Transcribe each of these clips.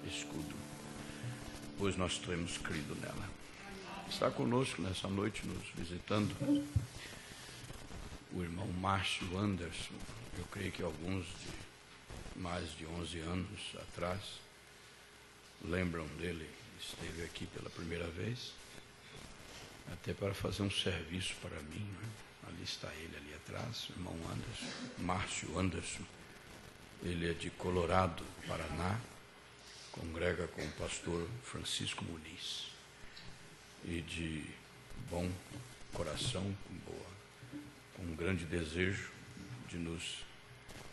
escudo, pois nós temos crido nela. Está conosco nessa noite, nos visitando, o irmão Márcio Anderson. Eu creio que alguns de mais de 11 anos atrás lembram dele, esteve aqui pela primeira vez, até para fazer um serviço para mim, né? Ali está ele, ali atrás, o irmão Anderson, Márcio Anderson. Ele é de Colorado, Paraná, congrega com o pastor Francisco Muniz. E de bom coração, com um grande desejo de nos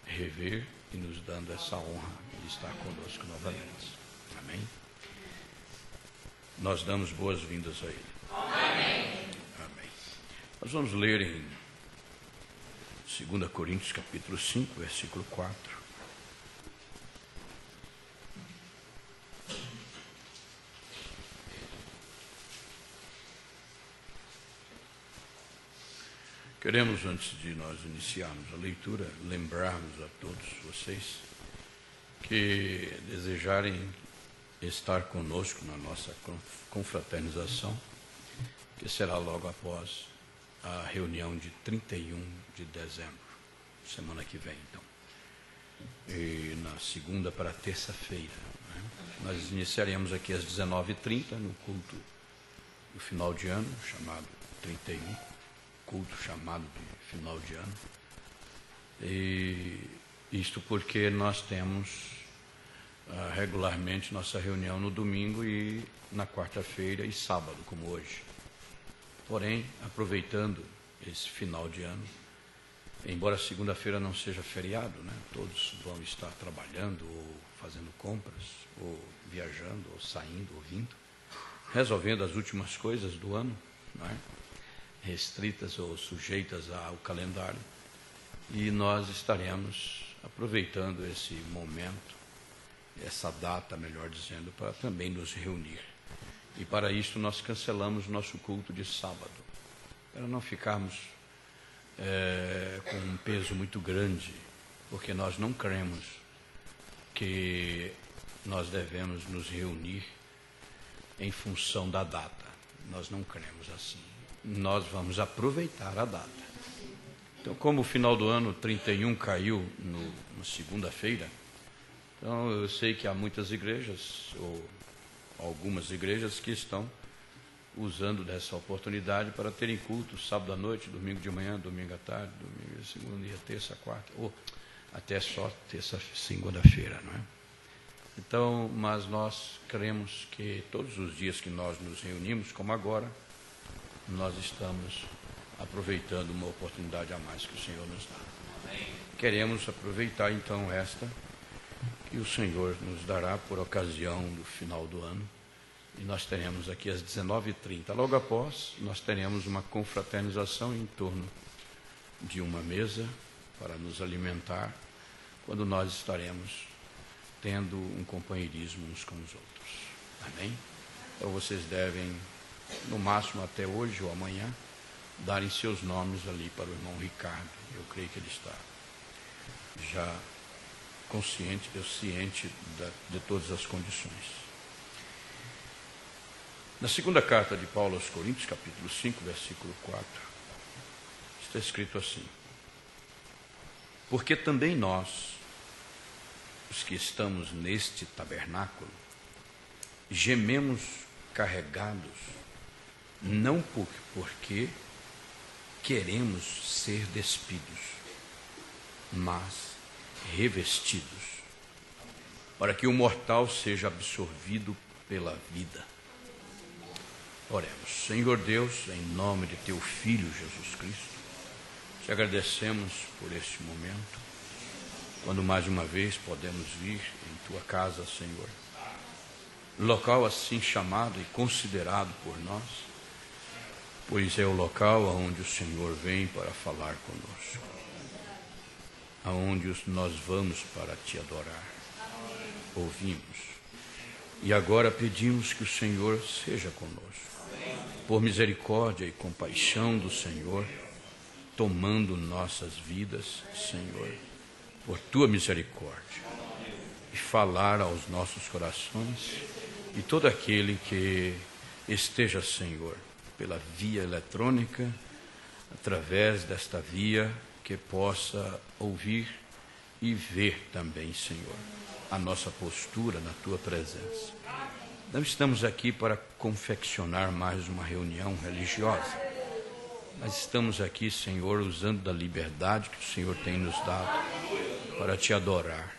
rever e nos dando essa honra de estar conosco novamente. Amém? Nós damos boas-vindas a ele. Amém. Amém. Nós vamos ler em 2 Coríntios capítulo 5, versículo 4. Queremos, antes de nós iniciarmos a leitura, lembrarmos a todos vocês que desejarem estar conosco na nossa confraternização, que será logo após a reunião de 31 de dezembro, semana que vem, então. E na segunda para terça-feira, né? Nós iniciaremos aqui às 19h30 no culto do final de ano, chamado 31. Culto chamado de final de ano, e isto porque nós temos regularmente nossa reunião no domingo e na quarta-feira e sábado, como hoje. Porém, aproveitando esse final de ano, embora segunda-feira não seja feriado, né? Todos vão estar trabalhando ou fazendo compras, ou viajando, ou saindo, ou vindo, resolvendo as últimas coisas do ano, não é? Restritas ou sujeitas ao calendário, e nós estaremos aproveitando esse momento, essa data, melhor dizendo, para também nos reunir. E para isso nós cancelamos nosso culto de sábado, para não ficarmos com um peso muito grande, porque nós não cremos que nós devemos nos reunir em função da data. Nós não cremos assim. Nós vamos aproveitar a data. Então, como o final do ano 31 caiu na segunda-feira, então eu sei que há muitas igrejas, ou algumas igrejas, que estão usando dessa oportunidade para terem culto sábado à noite, domingo de manhã, domingo à tarde, domingo, segunda dia, terça, quarta, ou até só terça, segunda-feira, não é? Então, mas nós cremos que todos os dias que nós nos reunimos, como agora, nós estamos aproveitando uma oportunidade a mais que o Senhor nos dá. Amém. Queremos aproveitar então esta que o Senhor nos dará por ocasião do final do ano, e nós teremos aqui às 19h30. Logo após, nós teremos uma confraternização em torno de uma mesa para nos alimentar, quando nós estaremos tendo um companheirismo uns com os outros. Amém? Então vocês devem, no máximo até hoje ou amanhã, darem seus nomes ali para o irmão Ricardo. Eu creio que ele está já consciente, ciente de todas as condições. Na segunda carta de Paulo aos Coríntios, capítulo 5, versículo 4, está escrito assim: porque também nós, os que estamos neste tabernáculo, gememos carregados, não porque queremos ser despidos, mas revestidos, para que o mortal seja absorvido pela vida. Oremos. Senhor Deus, em nome de Teu Filho Jesus Cristo, te agradecemos por este momento, quando mais uma vez podemos vir em Tua casa, Senhor, local assim chamado e considerado por nós, pois é o local aonde o Senhor vem para falar conosco, aonde nós vamos para Te adorar. Ouvimos e agora pedimos que o Senhor seja conosco, por misericórdia e compaixão do Senhor, tomando nossas vidas, Senhor, por Tua misericórdia. e falar aos nossos corações, e todo aquele que esteja, Senhor, pela via eletrônica, através desta via, que possa ouvir e ver também, Senhor, a nossa postura na Tua presença. Não estamos aqui para confeccionar mais uma reunião religiosa, mas estamos aqui, Senhor, usando da liberdade que o Senhor tem nos dado para Te adorar.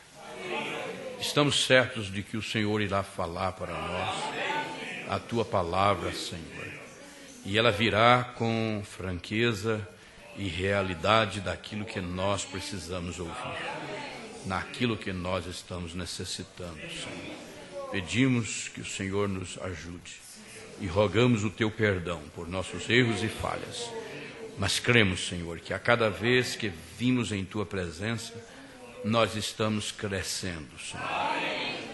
Estamos certos de que o Senhor irá falar para nós a Tua palavra, Senhor, e ela virá com franqueza e realidade daquilo que nós precisamos ouvir, naquilo que nós estamos necessitando, Senhor. Pedimos que o Senhor nos ajude e rogamos o Teu perdão por nossos erros e falhas, mas cremos, Senhor, que a cada vez que vimos em Tua presença, nós estamos crescendo, Senhor.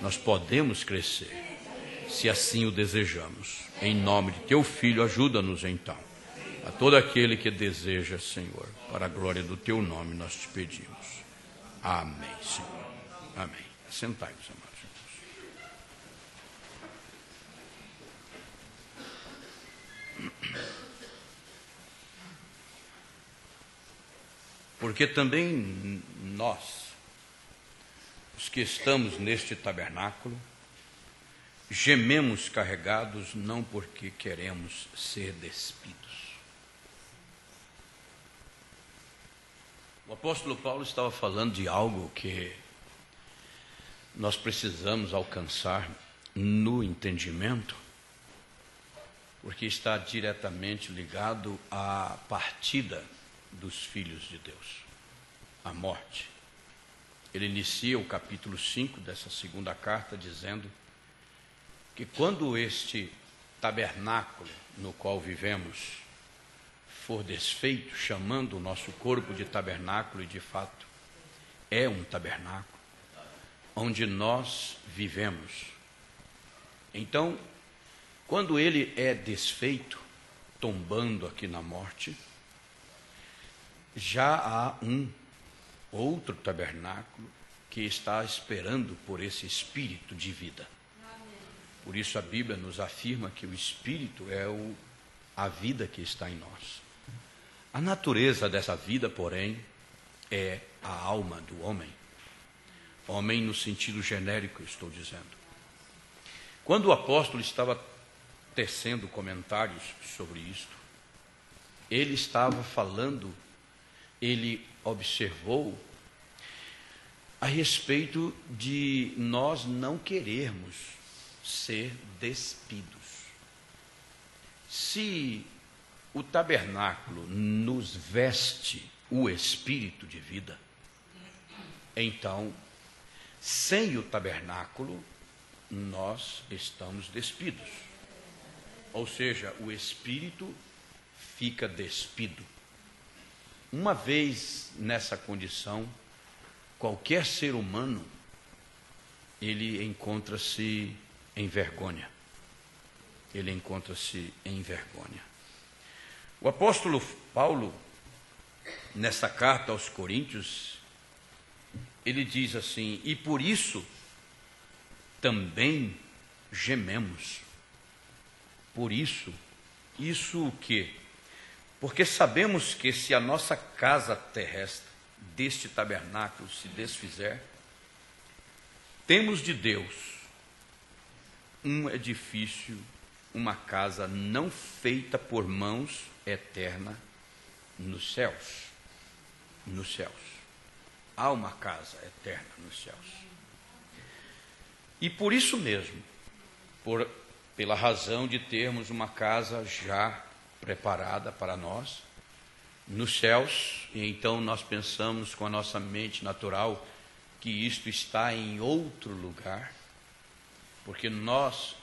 Nós podemos crescer, se assim o desejamos. Em nome de Teu Filho, ajuda-nos então. A todo aquele que deseja, Senhor, para a glória do Teu nome, nós te pedimos. Amém, Senhor. Amém. Sentai-vos, amados irmãos. Porque também nós, os que estamos neste tabernáculo, gememos carregados, não porque queremos ser despidos. O apóstolo Paulo estava falando de algo que nós precisamos alcançar no entendimento, porque está diretamente ligado à partida dos filhos de Deus, à morte. Ele inicia o capítulo 5 dessa segunda carta dizendo que quando este tabernáculo no qual vivemos for desfeito, chamando o nosso corpo de tabernáculo, e de fato é um tabernáculo, onde nós vivemos. Então, quando ele é desfeito, tombando aqui na morte, já há um outro tabernáculo que está esperando por esse espírito de vida. Por isso a Bíblia nos afirma que o espírito é a vida que está em nós. A natureza dessa vida, porém, é a alma do homem. Homem no sentido genérico, estou dizendo. Quando o apóstolo estava tecendo comentários sobre isto, ele estava falando, ele observou a respeito de nós não querermos ser despidos. Se o tabernáculo nos veste o espírito de vida, então, sem o tabernáculo, nós estamos despidos. Ou seja, o espírito fica despido. Uma vez nessa condição, qualquer ser humano, ele encontra-se em vergonha. Ele encontra-se em vergonha. O apóstolo Paulo, nessa carta aos Coríntios, ele diz assim: e por isso também gememos. Por isso o quê? Porque sabemos que se a nossa casa terrestre deste tabernáculo se desfizer, temos de Deus um edifício, uma casa não feita por mãos, eterna nos céus. Nos céus. Há uma casa eterna nos céus. E por isso mesmo, pela razão de termos uma casa já preparada para nós, nos céus, e então nós pensamos com a nossa mente natural que isto está em outro lugar, porque nós,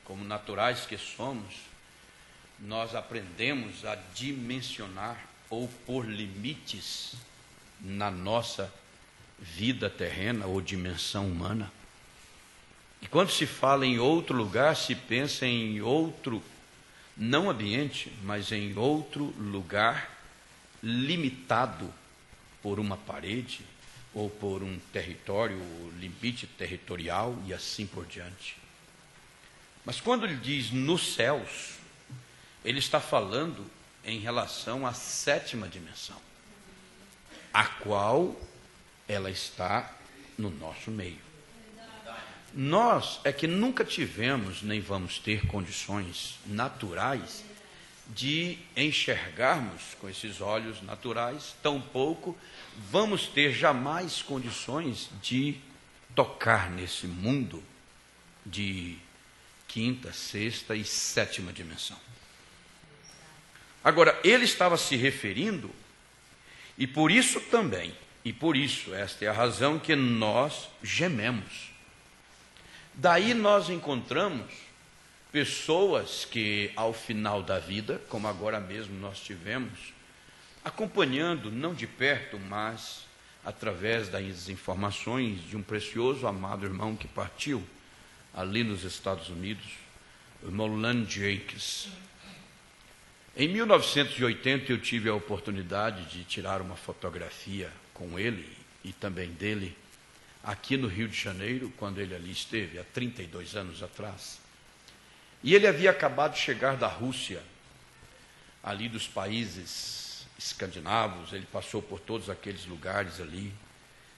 como naturais que somos, nós aprendemos a dimensionar ou pôr limites na nossa vida terrena ou dimensão humana. E quando se fala em outro lugar, se pensa em outro, não ambiente, mas em outro lugar limitado por uma parede, ou por um território, limite territorial e assim por diante. Mas quando ele diz nos céus, ele está falando em relação à sétima dimensão, a qual ela está no nosso meio. Nós é que nunca tivemos, nem vamos ter condições naturais de enxergarmos com esses olhos naturais, tampouco vamos ter jamais condições de tocar nesse mundo de quinta, sexta e sétima dimensão. Agora, ele estava se referindo, e por isso também, esta é a razão que nós gememos. Daí nós encontramos pessoas que, ao final da vida, como agora mesmo nós tivemos, acompanhando, não de perto, mas através das informações de um precioso, amado irmão que partiu ali nos Estados Unidos, o irmão Lan Jacques. Em 1980 eu tive a oportunidade de tirar uma fotografia com ele e também dele aqui no Rio de Janeiro, quando ele ali esteve, há 32 anos atrás. E ele havia acabado de chegar da Rússia, ali dos países escandinavos, ele passou por todos aqueles lugares ali,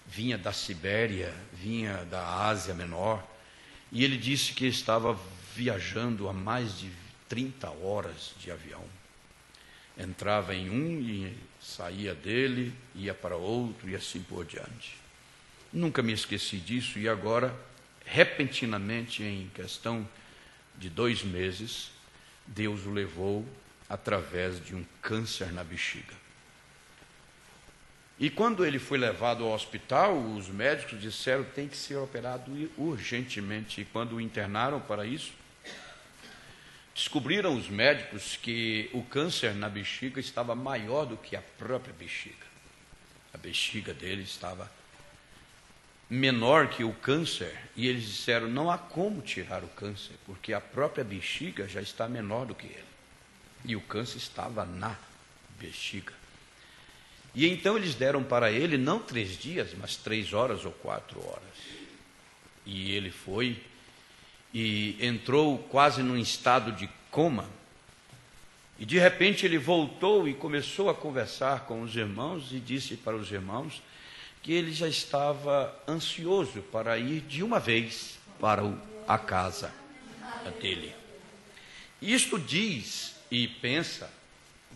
vinha da Sibéria, vinha da Ásia Menor, e ele disse que estava viajando a mais de 30 horas de avião. Entrava em um e saía dele, ia para outro e assim por diante. Nunca me esqueci disso e agora, repentinamente, em questão de 2 meses, Deus o levou através de um câncer na bexiga. E quando ele foi levado ao hospital, os médicos disseram que tem que ser operado urgentemente. E quando o internaram para isso, descobriram os médicos que o câncer na bexiga estava maior do que a própria bexiga. A bexiga dele estava menor que o câncer, e eles disseram, não há como tirar o câncer, porque a própria bexiga já está menor do que ele. E o câncer estava na bexiga. E então eles deram para ele, não 3 dias, mas 3 horas ou 4 horas. E ele foi e entrou quase num estado de coma. E de repente ele voltou e começou a conversar com os irmãos e disse para os irmãos que ele já estava ansioso para ir de uma vez para a casa dele. Isto diz e pensa,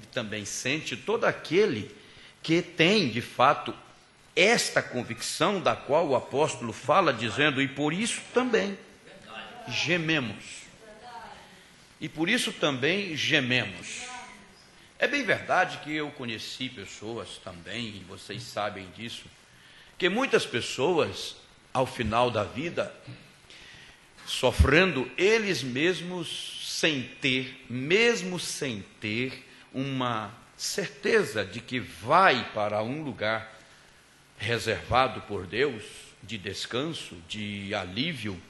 e também sente todo aquele que tem, de fato, esta convicção da qual o apóstolo fala, dizendo, e por isso também gememos. E por isso também gememos. É bem verdade que eu conheci pessoas também, e vocês sabem disso, que muitas pessoas, ao final da vida, sofrendo eles mesmos mesmo sem ter uma certeza de que vai para um lugar reservado por Deus, de descanso, de alívio,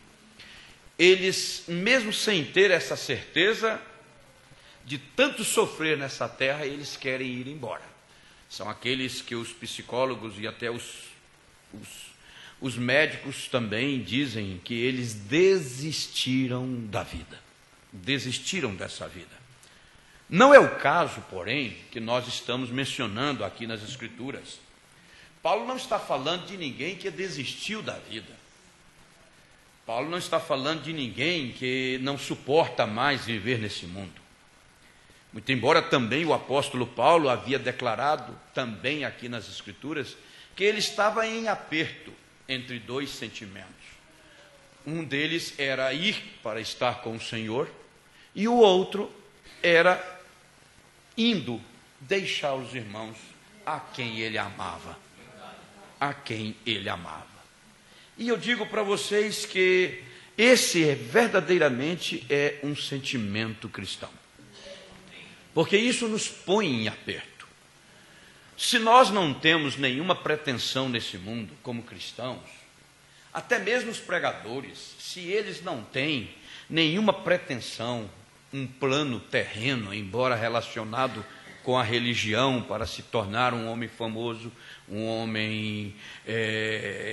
eles, mesmo sem ter essa certeza, de tanto sofrer nessa terra, eles querem ir embora. São aqueles que os psicólogos e até os médicos também dizem que eles desistiram da vida, desistiram dessa vida. Não é o caso, porém, que nós estamos mencionando aqui nas Escrituras. Paulo não está falando de ninguém que desistiu da vida. Paulo não está falando de ninguém que não suporta mais viver nesse mundo. Muito embora também o apóstolo Paulo havia declarado também aqui nas Escrituras que ele estava em aperto entre 2 sentimentos. Um deles era ir para estar com o Senhor e o outro era indo deixar os irmãos a quem ele amava. A quem ele amava. E eu digo para vocês que esse verdadeiramente é um sentimento cristão. Porque isso nos põe em aperto. Se nós não temos nenhuma pretensão nesse mundo como cristãos, até mesmo os pregadores, se eles não têm nenhuma pretensão, um plano terreno, embora relacionado com a religião para se tornar um homem famoso, um homem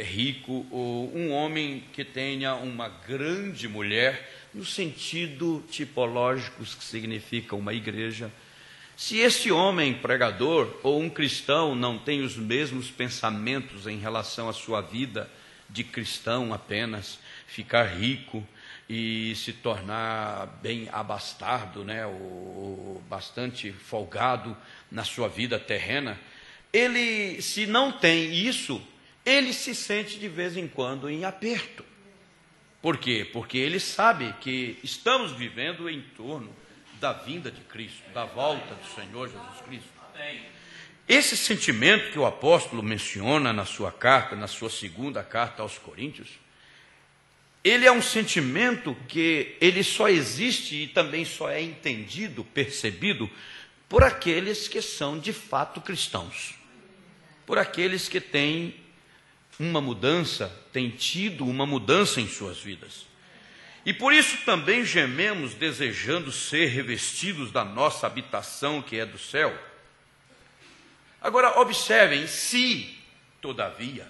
rico, ou um homem que tenha uma grande mulher, no sentido tipológico que significa uma igreja. Se esse homem pregador ou um cristão não tem os mesmos pensamentos em relação à sua vida de cristão apenas, ficar rico e se tornar bem abastado, né, ou bastante folgado na sua vida terrena, ele, se não tem isso, ele se sente de vez em quando em aperto. Por quê? Porque ele sabe que estamos vivendo em torno da vinda de Cristo, da volta do Senhor Jesus Cristo. Esse sentimento que o apóstolo menciona na sua carta, na sua segunda carta aos Coríntios, ele é um sentimento que ele só existe e também só é entendido, percebido, por aqueles que são de fato cristãos, por aqueles que têm uma mudança, têm tido uma mudança em suas vidas. E por isso também gememos, desejando ser revestidos da nossa habitação que é do céu. Agora, observem, se, todavia,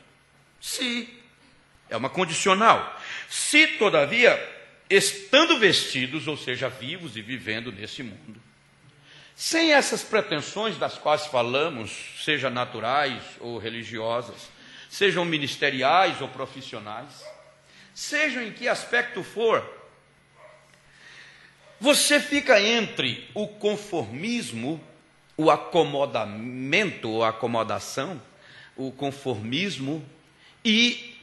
se, é uma condicional, se, todavia, estando vestidos, ou seja, vivos e vivendo nesse mundo, sem essas pretensões das quais falamos, sejam naturais ou religiosas, sejam ministeriais ou profissionais, sejam em que aspecto for, você fica entre o conformismo, o acomodamento ou acomodação, o conformismo e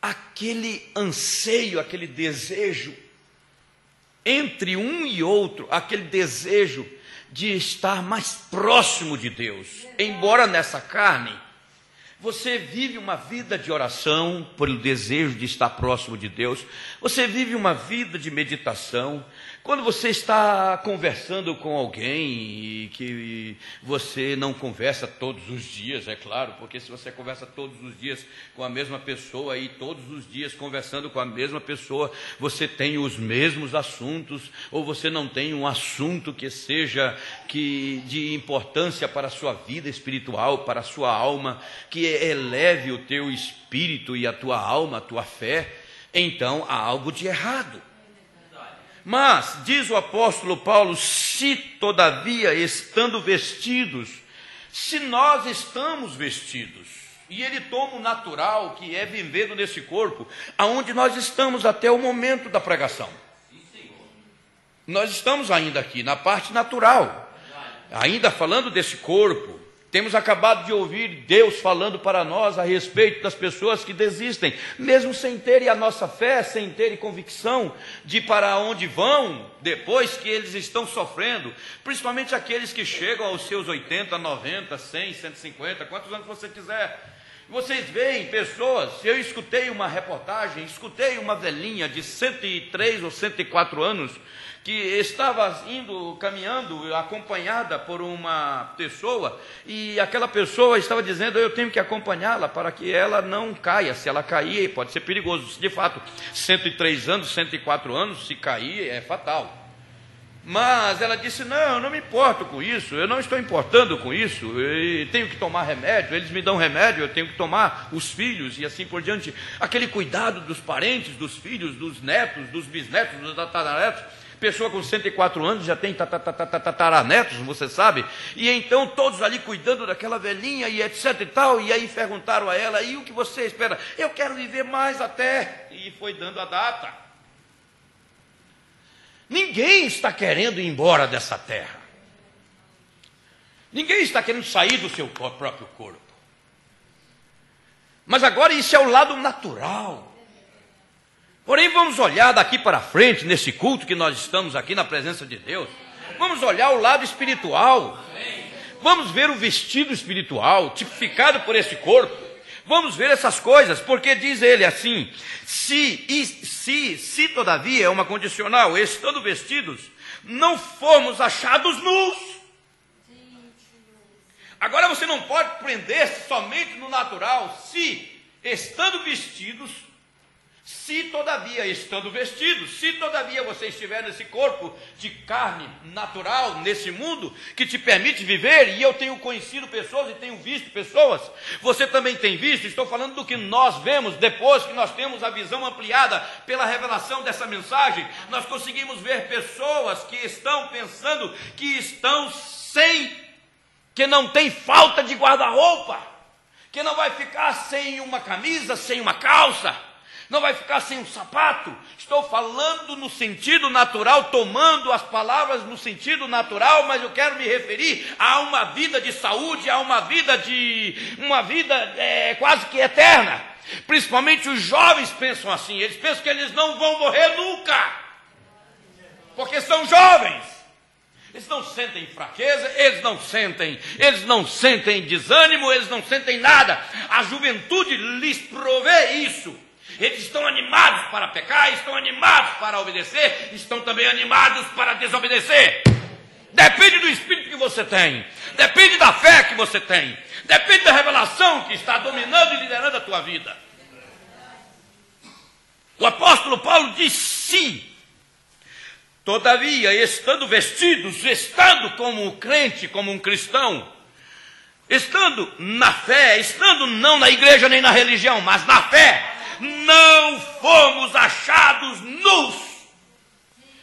aquele anseio, aquele desejo entre um e outro, aquele desejo de estar mais próximo de Deus. Embora nessa carne, você vive uma vida de oração pelo desejo de estar próximo de Deus, você vive uma vida de meditação. Quando você está conversando com alguém que você não conversa todos os dias, é claro, porque se você conversa todos os dias com a mesma pessoa e todos os dias conversando com a mesma pessoa, você tem os mesmos assuntos, ou você não tem um assunto que seja de importância para a sua vida espiritual, para a sua alma, que eleve o teu espírito e a tua alma, a tua fé, então há algo de errado. Mas, diz o apóstolo Paulo, se todavia estando vestidos, se nós estamos vestidos, e ele toma o natural que é vivendo nesse corpo, aonde nós estamos até o momento da pregação. Nós estamos ainda aqui na parte natural, ainda falando desse corpo. Temos acabado de ouvir Deus falando para nós a respeito das pessoas que desistem, mesmo sem terem a nossa fé, sem terem convicção de para onde vão, depois que eles estão sofrendo, principalmente aqueles que chegam aos seus 80, 90, 100, 150, quantos anos você quiser. Vocês veem pessoas, eu escutei uma reportagem, escutei uma velhinha de 103 ou 104 anos, que estava caminhando, acompanhada por uma pessoa, e aquela pessoa estava dizendo, eu tenho que acompanhá-la para que ela não caia. Se ela cair, pode ser perigoso. De fato, 103 anos, 104 anos, se cair, é fatal. Mas ela disse, não, eu não me importo com isso, eu não estou importando com isso, eu tenho que tomar remédio, eles me dão remédio, eu tenho que tomar, os filhos e assim por diante. Aquele cuidado dos parentes, dos filhos, dos netos, dos bisnetos, dos tataranetos. Pessoa com 104 anos já tem tataranetos, você sabe, e então todos ali cuidando daquela velhinha e etc e tal, e aí perguntaram a ela, e o que você espera? Eu quero viver mais até, e foi dando a data. Ninguém está querendo ir embora dessa terra, ninguém está querendo sair do seu próprio corpo, mas agora isso é o lado natural. Porém, vamos olhar daqui para frente, nesse culto que nós estamos aqui na presença de Deus, vamos olhar o lado espiritual, vamos ver o vestido espiritual, tipificado por esse corpo, vamos ver essas coisas, porque diz ele assim, se todavia é uma condicional, estando vestidos, não fomos achados nus. Agora você não pode prender somente no natural, se estando vestidos, Se todavia, estando vestidos, se todavia você estiver nesse corpo de carne natural, nesse mundo, que te permite viver, e eu tenho conhecido pessoas e tenho visto pessoas, você também tem visto, estou falando do que nós vemos, depois que nós temos a visão ampliada pela revelação dessa mensagem, nós conseguimos ver pessoas que estão pensando que estão que não tem falta de guarda-roupa, que não vai ficar sem uma camisa, sem uma calça, não vai ficar sem um sapato. Estou falando no sentido natural, tomando as palavras no sentido natural, mas eu quero me referir a uma vida de saúde, a uma vida quase que eterna. Principalmente os jovens pensam assim, eles pensam que eles não vão morrer nunca, porque são jovens. Eles não sentem fraqueza, eles não sentem desânimo, eles não sentem nada. A juventude lhes provê isso. Eles estão animados para pecar, estão animados para obedecer, estão também animados para desobedecer. Depende do espírito que você tem, depende da fé que você tem, depende da revelação que está dominando e liderando a tua vida. O apóstolo Paulo diz sim. Todavia, estando vestidos, estando como um crente, como um cristão, estando na fé, estando não na igreja nem na religião, mas na fé, não fomos achados nus.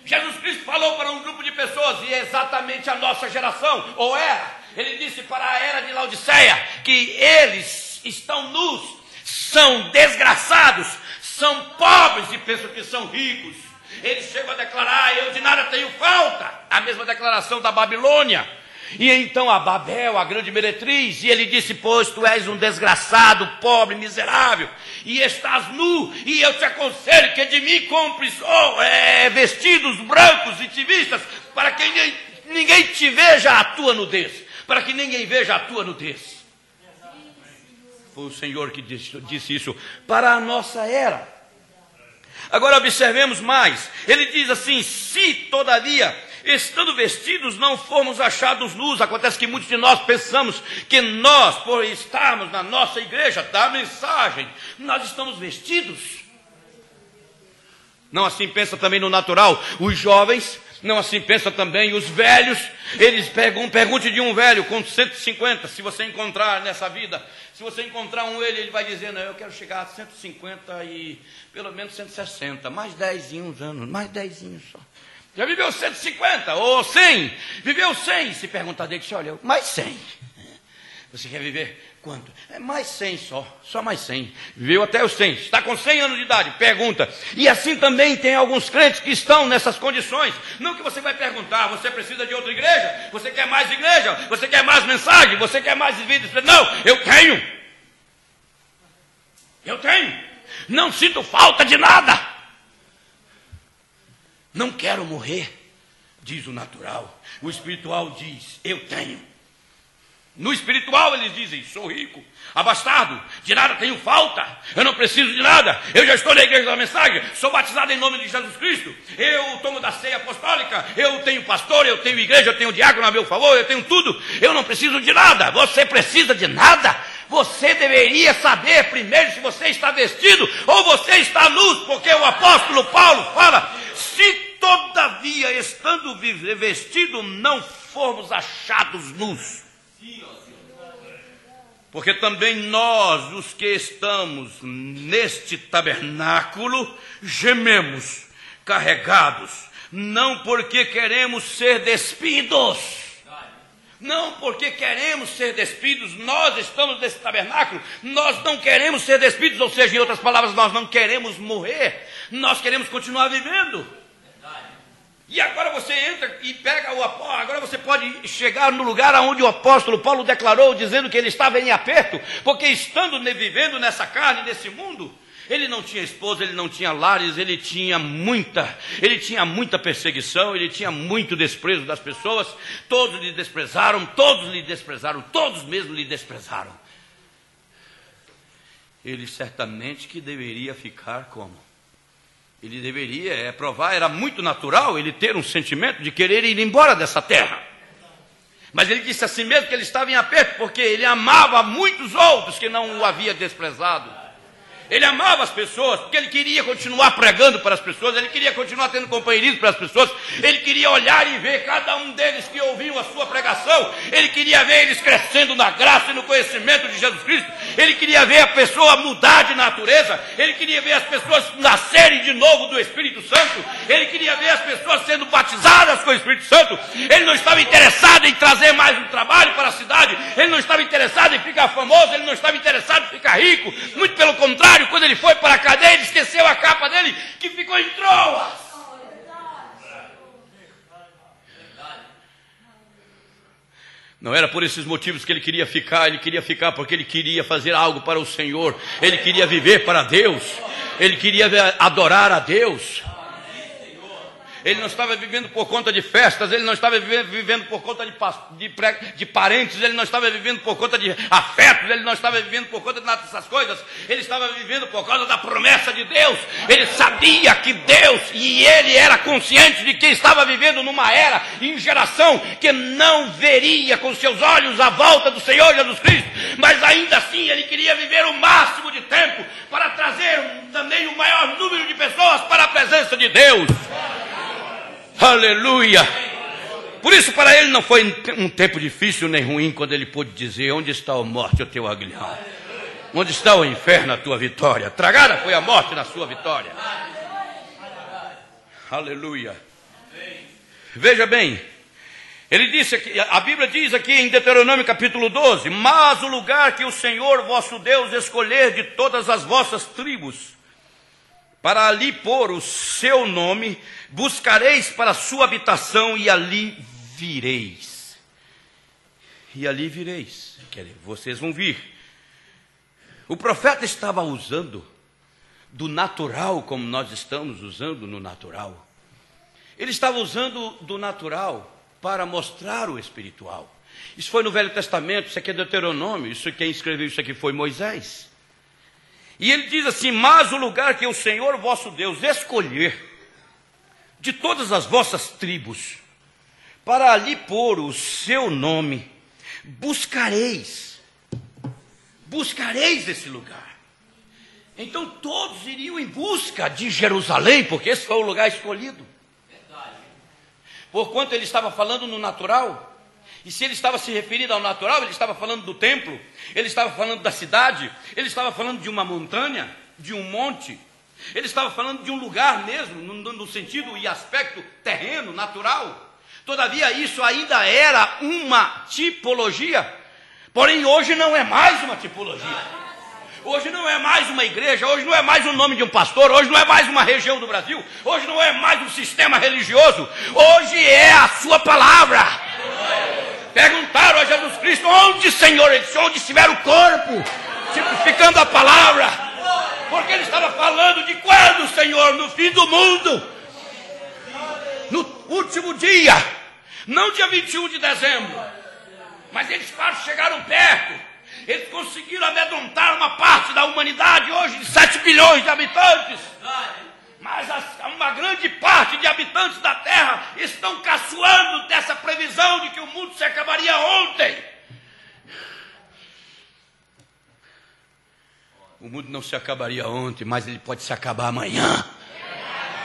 Jesus Cristo falou para um grupo de pessoas, e é exatamente a nossa geração, ou era. Ele disse para a era de Laodiceia que eles estão nus, são desgraçados, são pobres e pensam que são ricos. Eles chegam a declarar: eu de nada tenho falta. A mesma declaração da Babilônia. E então a Babel, a grande meretriz, e ele disse: pois tu és um desgraçado, pobre, miserável, e estás nu, e eu te aconselho que de mim compres vestidos brancos e te vistas, para que ninguém te veja a tua nudez, para que ninguém veja a tua nudez. Foi o Senhor que disse isso para a nossa era. Agora observemos mais. Ele diz assim: se todavia, estando vestidos, não formos achados nus. Acontece que muitos de nós pensamos que nós, por estarmos na nossa igreja da mensagem, nós estamos vestidos. Não assim pensa também no natural os jovens, não assim pensa também os velhos. Eles pergunte de um velho com 150, se você encontrar nessa vida, se você encontrar ele vai dizer: não, eu quero chegar a 150 e pelo menos 160, mais 10 anos, mais 10 só. Já viveu 150 ou 100? Viveu 100. Se perguntar dele, diz: olha, mais 100. Você quer viver quanto? É mais 100 só mais 100. Viveu até os 100, está com 100 anos de idade, pergunta. E assim também tem alguns crentes que estão nessas condições. Não que você vai perguntar: você precisa de outra igreja? Você quer mais igreja? Você quer mais mensagem? Você quer mais vida? Não, eu tenho. Não sinto falta de nada. Não quero morrer, diz o natural. O espiritual diz: eu tenho. No espiritual eles dizem: sou rico, abastado, de nada tenho falta, eu não preciso de nada, eu já estou na igreja da mensagem, sou batizado em nome de Jesus Cristo, eu tomo da ceia apostólica, eu tenho pastor, eu tenho igreja, eu tenho diácono a meu favor, eu tenho tudo, eu não preciso de nada. Você precisa de nada? Você deveria saber primeiro se você está vestido ou você está nu, porque o apóstolo Paulo fala: se todavia, estando vestido, não formos achados nus. Porque também nós, os que estamos neste tabernáculo, gememos, carregados, não porque queremos ser despidos. Não porque queremos ser despidos, nós estamos nesse tabernáculo, nós não queremos ser despidos, ou seja, em outras palavras, nós não queremos morrer, nós queremos continuar vivendo. E agora você entra e pega o apóstolo, agora você pode chegar no lugar onde o apóstolo Paulo declarou, dizendo que ele estava em aperto, porque estando vivendo nessa carne, nesse mundo, ele não tinha esposa, ele não tinha lares, ele tinha muita perseguição, ele tinha muito desprezo das pessoas, todos mesmo lhe desprezaram. Ele certamente que deveria ficar como? Ele deveria provar, era muito natural ele ter um sentimento de querer ir embora dessa terra. Mas ele disse a si mesmo que ele estava em aperto, porque ele amava muitos outros que não o havia desprezado. Ele amava as pessoas, porque ele queria continuar pregando para as pessoas, ele queria continuar tendo companheirismo para as pessoas, ele queria olhar e ver cada um deles que ouviam a sua pregação, ele queria ver eles crescendo na graça e no conhecimento de Jesus Cristo, ele queria ver a pessoa mudar de natureza, ele queria ver as pessoas nascerem de novo do Espírito Santo, ele queria ver as pessoas sendo batizadas com o Espírito Santo. Ele não estava interessado em trazer mais um trabalho para a cidade, ele não estava interessado em ficar famoso, ele não estava interessado em ficar rico, muito pelo contrário. Quando ele foi para a cadeia, ele esqueceu a capa dele, que ficou em Troas. Não era por esses motivos que ele queria ficar porque ele queria fazer algo para o Senhor, ele queria viver para Deus, ele queria adorar a Deus. Ele não estava vivendo por conta de festas, ele não estava vivendo por conta de parentes, ele não estava vivendo por conta de afetos, ele não estava vivendo por conta de nada dessas coisas, ele estava vivendo por causa da promessa de Deus. Ele sabia que Deus, e ele era consciente de que estava vivendo numa era e em geração que não veria com seus olhos a volta do Senhor Jesus Cristo, mas ainda assim ele queria viver o máximo de tempo para trazer também o maior número de pessoas para a presença de Deus. Aleluia! Por isso para ele não foi um tempo difícil nem ruim quando ele pôde dizer: onde está a morte, o teu aguilhão? Onde está o inferno, a tua vitória? Tragada foi a morte na sua vitória. Aleluia! Veja bem, ele disse aqui, a Bíblia diz aqui em Deuteronômio capítulo 12: mas o lugar que o Senhor vosso Deus escolher de todas as vossas tribos, para ali pôr o seu nome, buscareis para a sua habitação e ali vireis. E ali vireis. Quer dizer, vocês vão vir. O profeta estava usando do natural, como nós estamos usando no natural. Ele estava usando do natural para mostrar o espiritual. Isso foi no Velho Testamento, isso aqui é Deuteronômio, quem escreveu isso aqui foi Moisés. E ele diz assim: mas o lugar que o Senhor vosso Deus escolher de todas as vossas tribos, para ali pôr o seu nome, buscareis esse lugar. Então todos iriam em busca de Jerusalém, porque esse foi o lugar escolhido. Porquanto ele estava falando no natural. E se ele estava se referindo ao natural, ele estava falando do templo, ele estava falando da cidade, ele estava falando de uma montanha, de um monte, ele estava falando de um lugar mesmo, no sentido e aspecto terreno, natural. Todavia isso ainda era uma tipologia, porém hoje não é mais uma tipologia. Hoje não é mais uma igreja, hoje não é mais o nome de um pastor, hoje não é mais uma região do Brasil, hoje não é mais um sistema religioso, hoje é a sua palavra. Perguntaram a Jesus Cristo: onde, Senhor? Ele disse: onde estiver o corpo, tipificando a palavra, porque ele estava falando de quando, Senhor? No fim do mundo, no último dia, não dia 21 de dezembro, mas eles quase chegaram perto. Eles conseguiram amedrontar uma parte da humanidade hoje de 7 bilhões de habitantes. Mas uma grande parte de habitantes da terra estão caçoando dessa previsão de que o mundo se acabaria ontem. O mundo não se acabaria ontem, mas ele pode se acabar amanhã.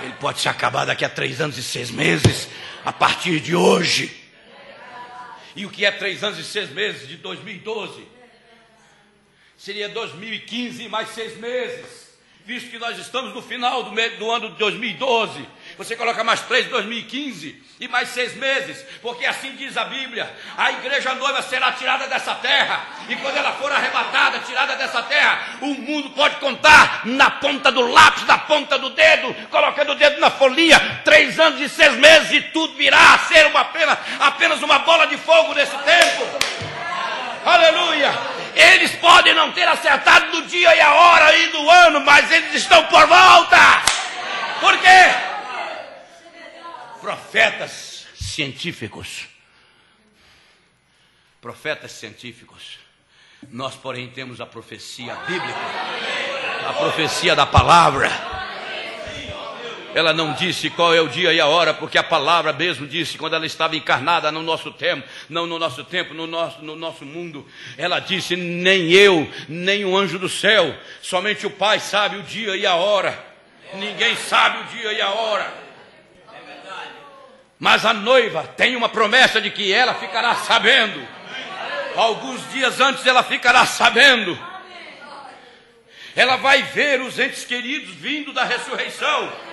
Ele pode se acabar daqui a 3 anos e 6 meses, a partir de hoje. E o que é 3 anos e 6 meses de 2012? Seria 2015 mais 6 meses. Visto que nós estamos no final do ano de 2012, você coloca mais 3 de 2015 e mais 6 meses, porque assim diz a Bíblia: a igreja noiva será tirada dessa terra, e quando ela for arrebatada, tirada dessa terra, o mundo pode contar na ponta do lápis, na ponta do dedo, colocando o dedo na folhinha, 3 anos e 6 meses, e tudo virá a ser apenas uma bola de fogo nesse tempo. Aleluia! Eles podem não ter acertado no dia e a hora e do ano, mas eles estão por volta. Por quê? Profetas científicos. Profetas científicos. Nós, porém, temos a profecia bíblica, a profecia da palavra. Ela não disse qual é o dia e a hora, porque a palavra mesmo disse, quando ela estava encarnada no nosso tempo, não no nosso tempo, no nosso mundo, ela disse: nem eu, nem o anjo do céu, somente o Pai sabe o dia e a hora. Ninguém sabe o dia e a hora. Mas a noiva tem uma promessa de que ela ficará sabendo. Alguns dias antes ela ficará sabendo. Ela vai ver os entes queridos vindo da ressurreição.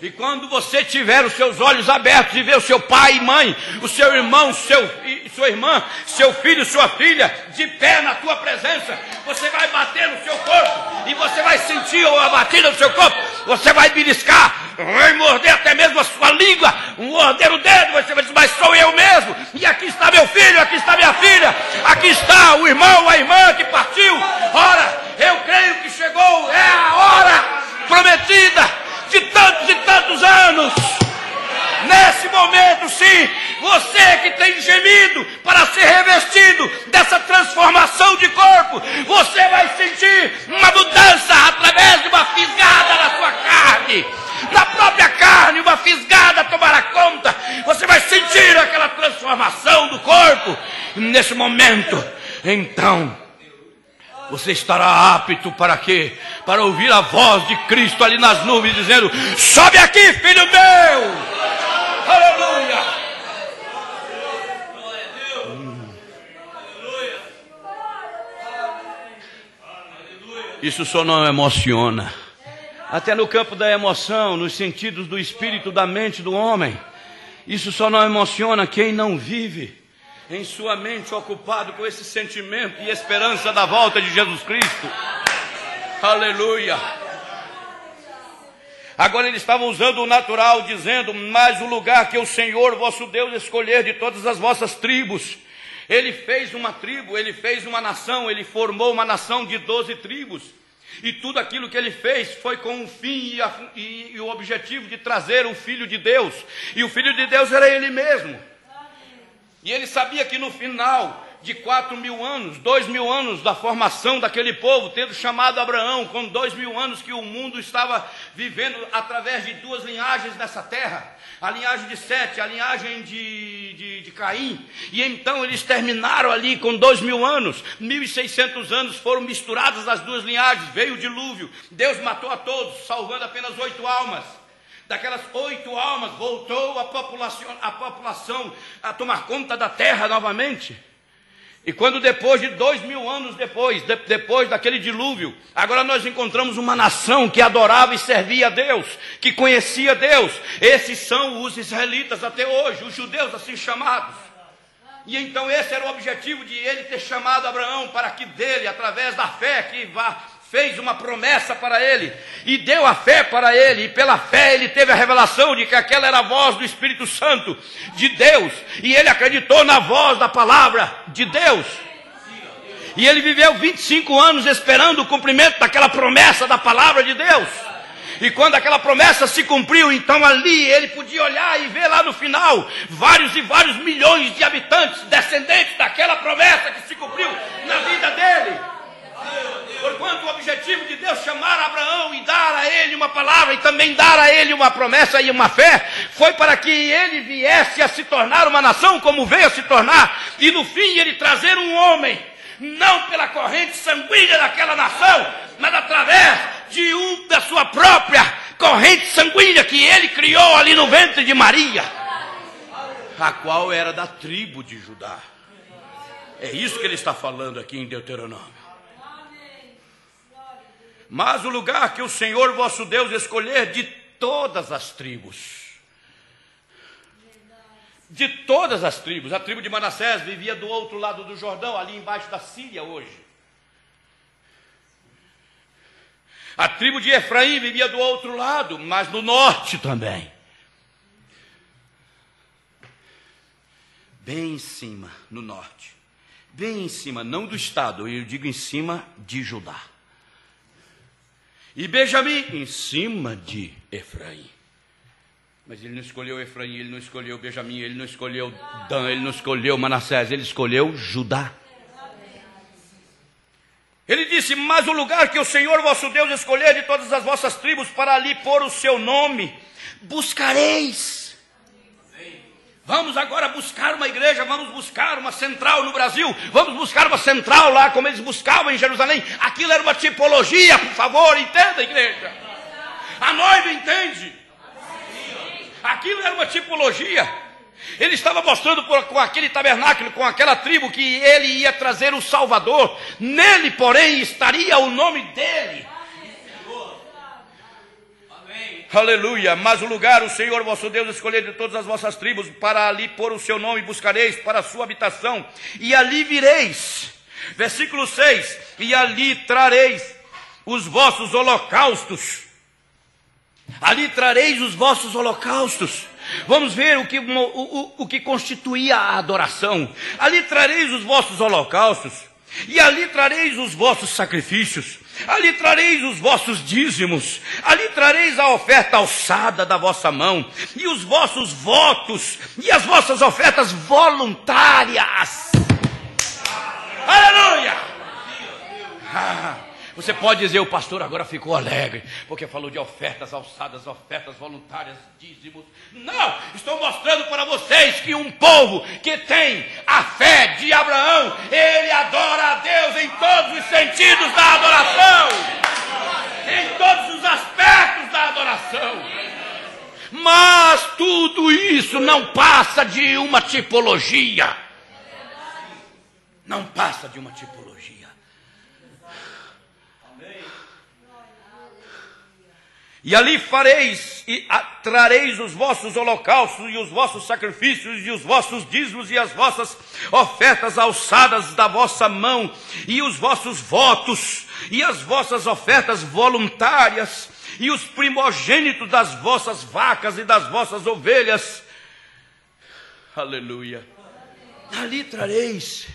E quando você tiver os seus olhos abertos e ver o seu pai e mãe, o seu irmão, sua irmã, seu filho, sua filha, de pé na tua presença, você vai bater no seu corpo, e você vai sentir a batida no seu corpo, você vai beliscar, vai morder até mesmo a sua língua, morder o dedo, você vai dizer: mas sou eu mesmo, e aqui está meu filho, aqui está minha filha, aqui está o irmão, a irmã que partiu. Ora, eu creio que chegou, é a hora prometida de tantos e tantos anos. Nesse momento, sim, você que tem gemido para ser revestido dessa transformação de corpo, você vai sentir uma mudança através de uma fisgada na sua carne. Na própria carne, uma fisgada tomará conta. Você vai sentir aquela transformação do corpo. Nesse momento, então, você estará apto para quê? Para ouvir a voz de Cristo ali nas nuvens dizendo: sobe aqui, filho meu! Aleluia! Isso só não emociona. Até no campo da emoção, nos sentidos do espírito, da mente do homem, isso só não emociona quem não vive em sua mente ocupado com esse sentimento e esperança da volta de Jesus Cristo. Aleluia! Agora ele estava usando o natural, dizendo: mas o lugar que o Senhor vosso Deus escolher de todas as vossas tribos. Ele fez uma tribo, ele fez uma nação, ele formou uma nação de 12 tribos. E tudo aquilo que ele fez foi com o fim e o objetivo de trazer o Filho de Deus. E o Filho de Deus era ele mesmo. E ele sabia que no final de 4.000 anos, 2.000 anos da formação daquele povo, tendo chamado Abraão, com 2.000 anos que o mundo estava vivendo através de duas linhagens nessa terra, a linhagem de Sete, a linhagem de Caim, e então eles terminaram ali com 2.000 anos, 1.600 anos foram misturados as duas linhagens, veio o dilúvio, Deus matou a todos, salvando apenas 8 almas. Daquelas 8 almas voltou a população a tomar conta da terra novamente. E quando depois de 2.000 anos depois daquele dilúvio, agora nós encontramos uma nação que adorava e servia a Deus, que conhecia Deus. Esses são os israelitas até hoje, os judeus assim chamados. E então esse era o objetivo de ele ter chamado Abraão, para que dele, através da fé, fez uma promessa para ele, e deu a fé para ele, e pela fé ele teve a revelação de que aquela era a voz do Espírito Santo de Deus, e ele acreditou na voz da palavra de Deus, e ele viveu 25 anos esperando o cumprimento daquela promessa da palavra de Deus, e quando aquela promessa se cumpriu, então ali ele podia olhar e ver lá no final, vários e vários milhões de habitantes, descendentes daquela promessa que se cumpriu na vida dele. Porquanto o objetivo de Deus chamar Abraão e dar a ele uma palavra e também dar a ele uma promessa e uma fé, foi para que ele viesse a se tornar uma nação como veio a se tornar, e no fim ele trazer um homem, não pela corrente sanguínea daquela nação, mas através da sua própria corrente sanguínea que ele criou ali no ventre de Maria, a qual era da tribo de Judá. É isso que ele está falando aqui em Deuteronômio. Mas o lugar que o Senhor vosso Deus escolher de todas as tribos. De todas as tribos. A tribo de Manassés vivia do outro lado do Jordão, ali embaixo da Síria hoje. A tribo de Efraim vivia do outro lado, mas no norte também. Bem em cima, no norte. Bem em cima, não do estado, eu digo em cima de Judá. E Benjamim em cima de Efraim. Mas ele não escolheu Efraim, ele não escolheu Benjamim, ele não escolheu Dan, ele não escolheu Manassés, ele escolheu Judá. Ele disse: mas o lugar que o Senhor vosso Deus escolher de todas as vossas tribos para ali pôr o seu nome, buscareis. Vamos agora buscar uma igreja, vamos buscar uma central no Brasil, vamos buscar uma central lá como eles buscavam em Jerusalém. Aquilo era uma tipologia, por favor, entenda, igreja. A noiva entende. Aquilo era uma tipologia. Ele estava mostrando com aquele tabernáculo, com aquela tribo, que ele ia trazer o Salvador. Nele, porém, estaria o nome dele. Aleluia. Mas o lugar o Senhor vosso Deus escolher de todas as vossas tribos para ali pôr o seu nome, buscareis para a sua habitação, e ali vireis. Versículo 6: e ali trareis os vossos holocaustos. Ali trareis os vossos holocaustos. Vamos ver o que constituía a adoração. Ali trareis os vossos holocaustos, e ali trareis os vossos sacrifícios, ali trareis os vossos dízimos, ali trareis a oferta alçada da vossa mão, e os vossos votos, e as vossas ofertas voluntárias. Aleluia! Você pode dizer: o pastor agora ficou alegre, porque falou de ofertas alçadas, ofertas voluntárias, dízimos. Não, estou mostrando para vocês que um povo que tem a fé de Abraão, ele adora a Deus em todos os sentidos da adoração, em todos os aspectos da adoração. Mas tudo isso não passa de uma tipologia. Não passa de uma tipologia. E ali fareis e trareis os vossos holocaustos e os vossos sacrifícios e os vossos dízimos e as vossas ofertas alçadas da vossa mão e os vossos votos e as vossas ofertas voluntárias e os primogênitos das vossas vacas e das vossas ovelhas. Aleluia. Ali trareis.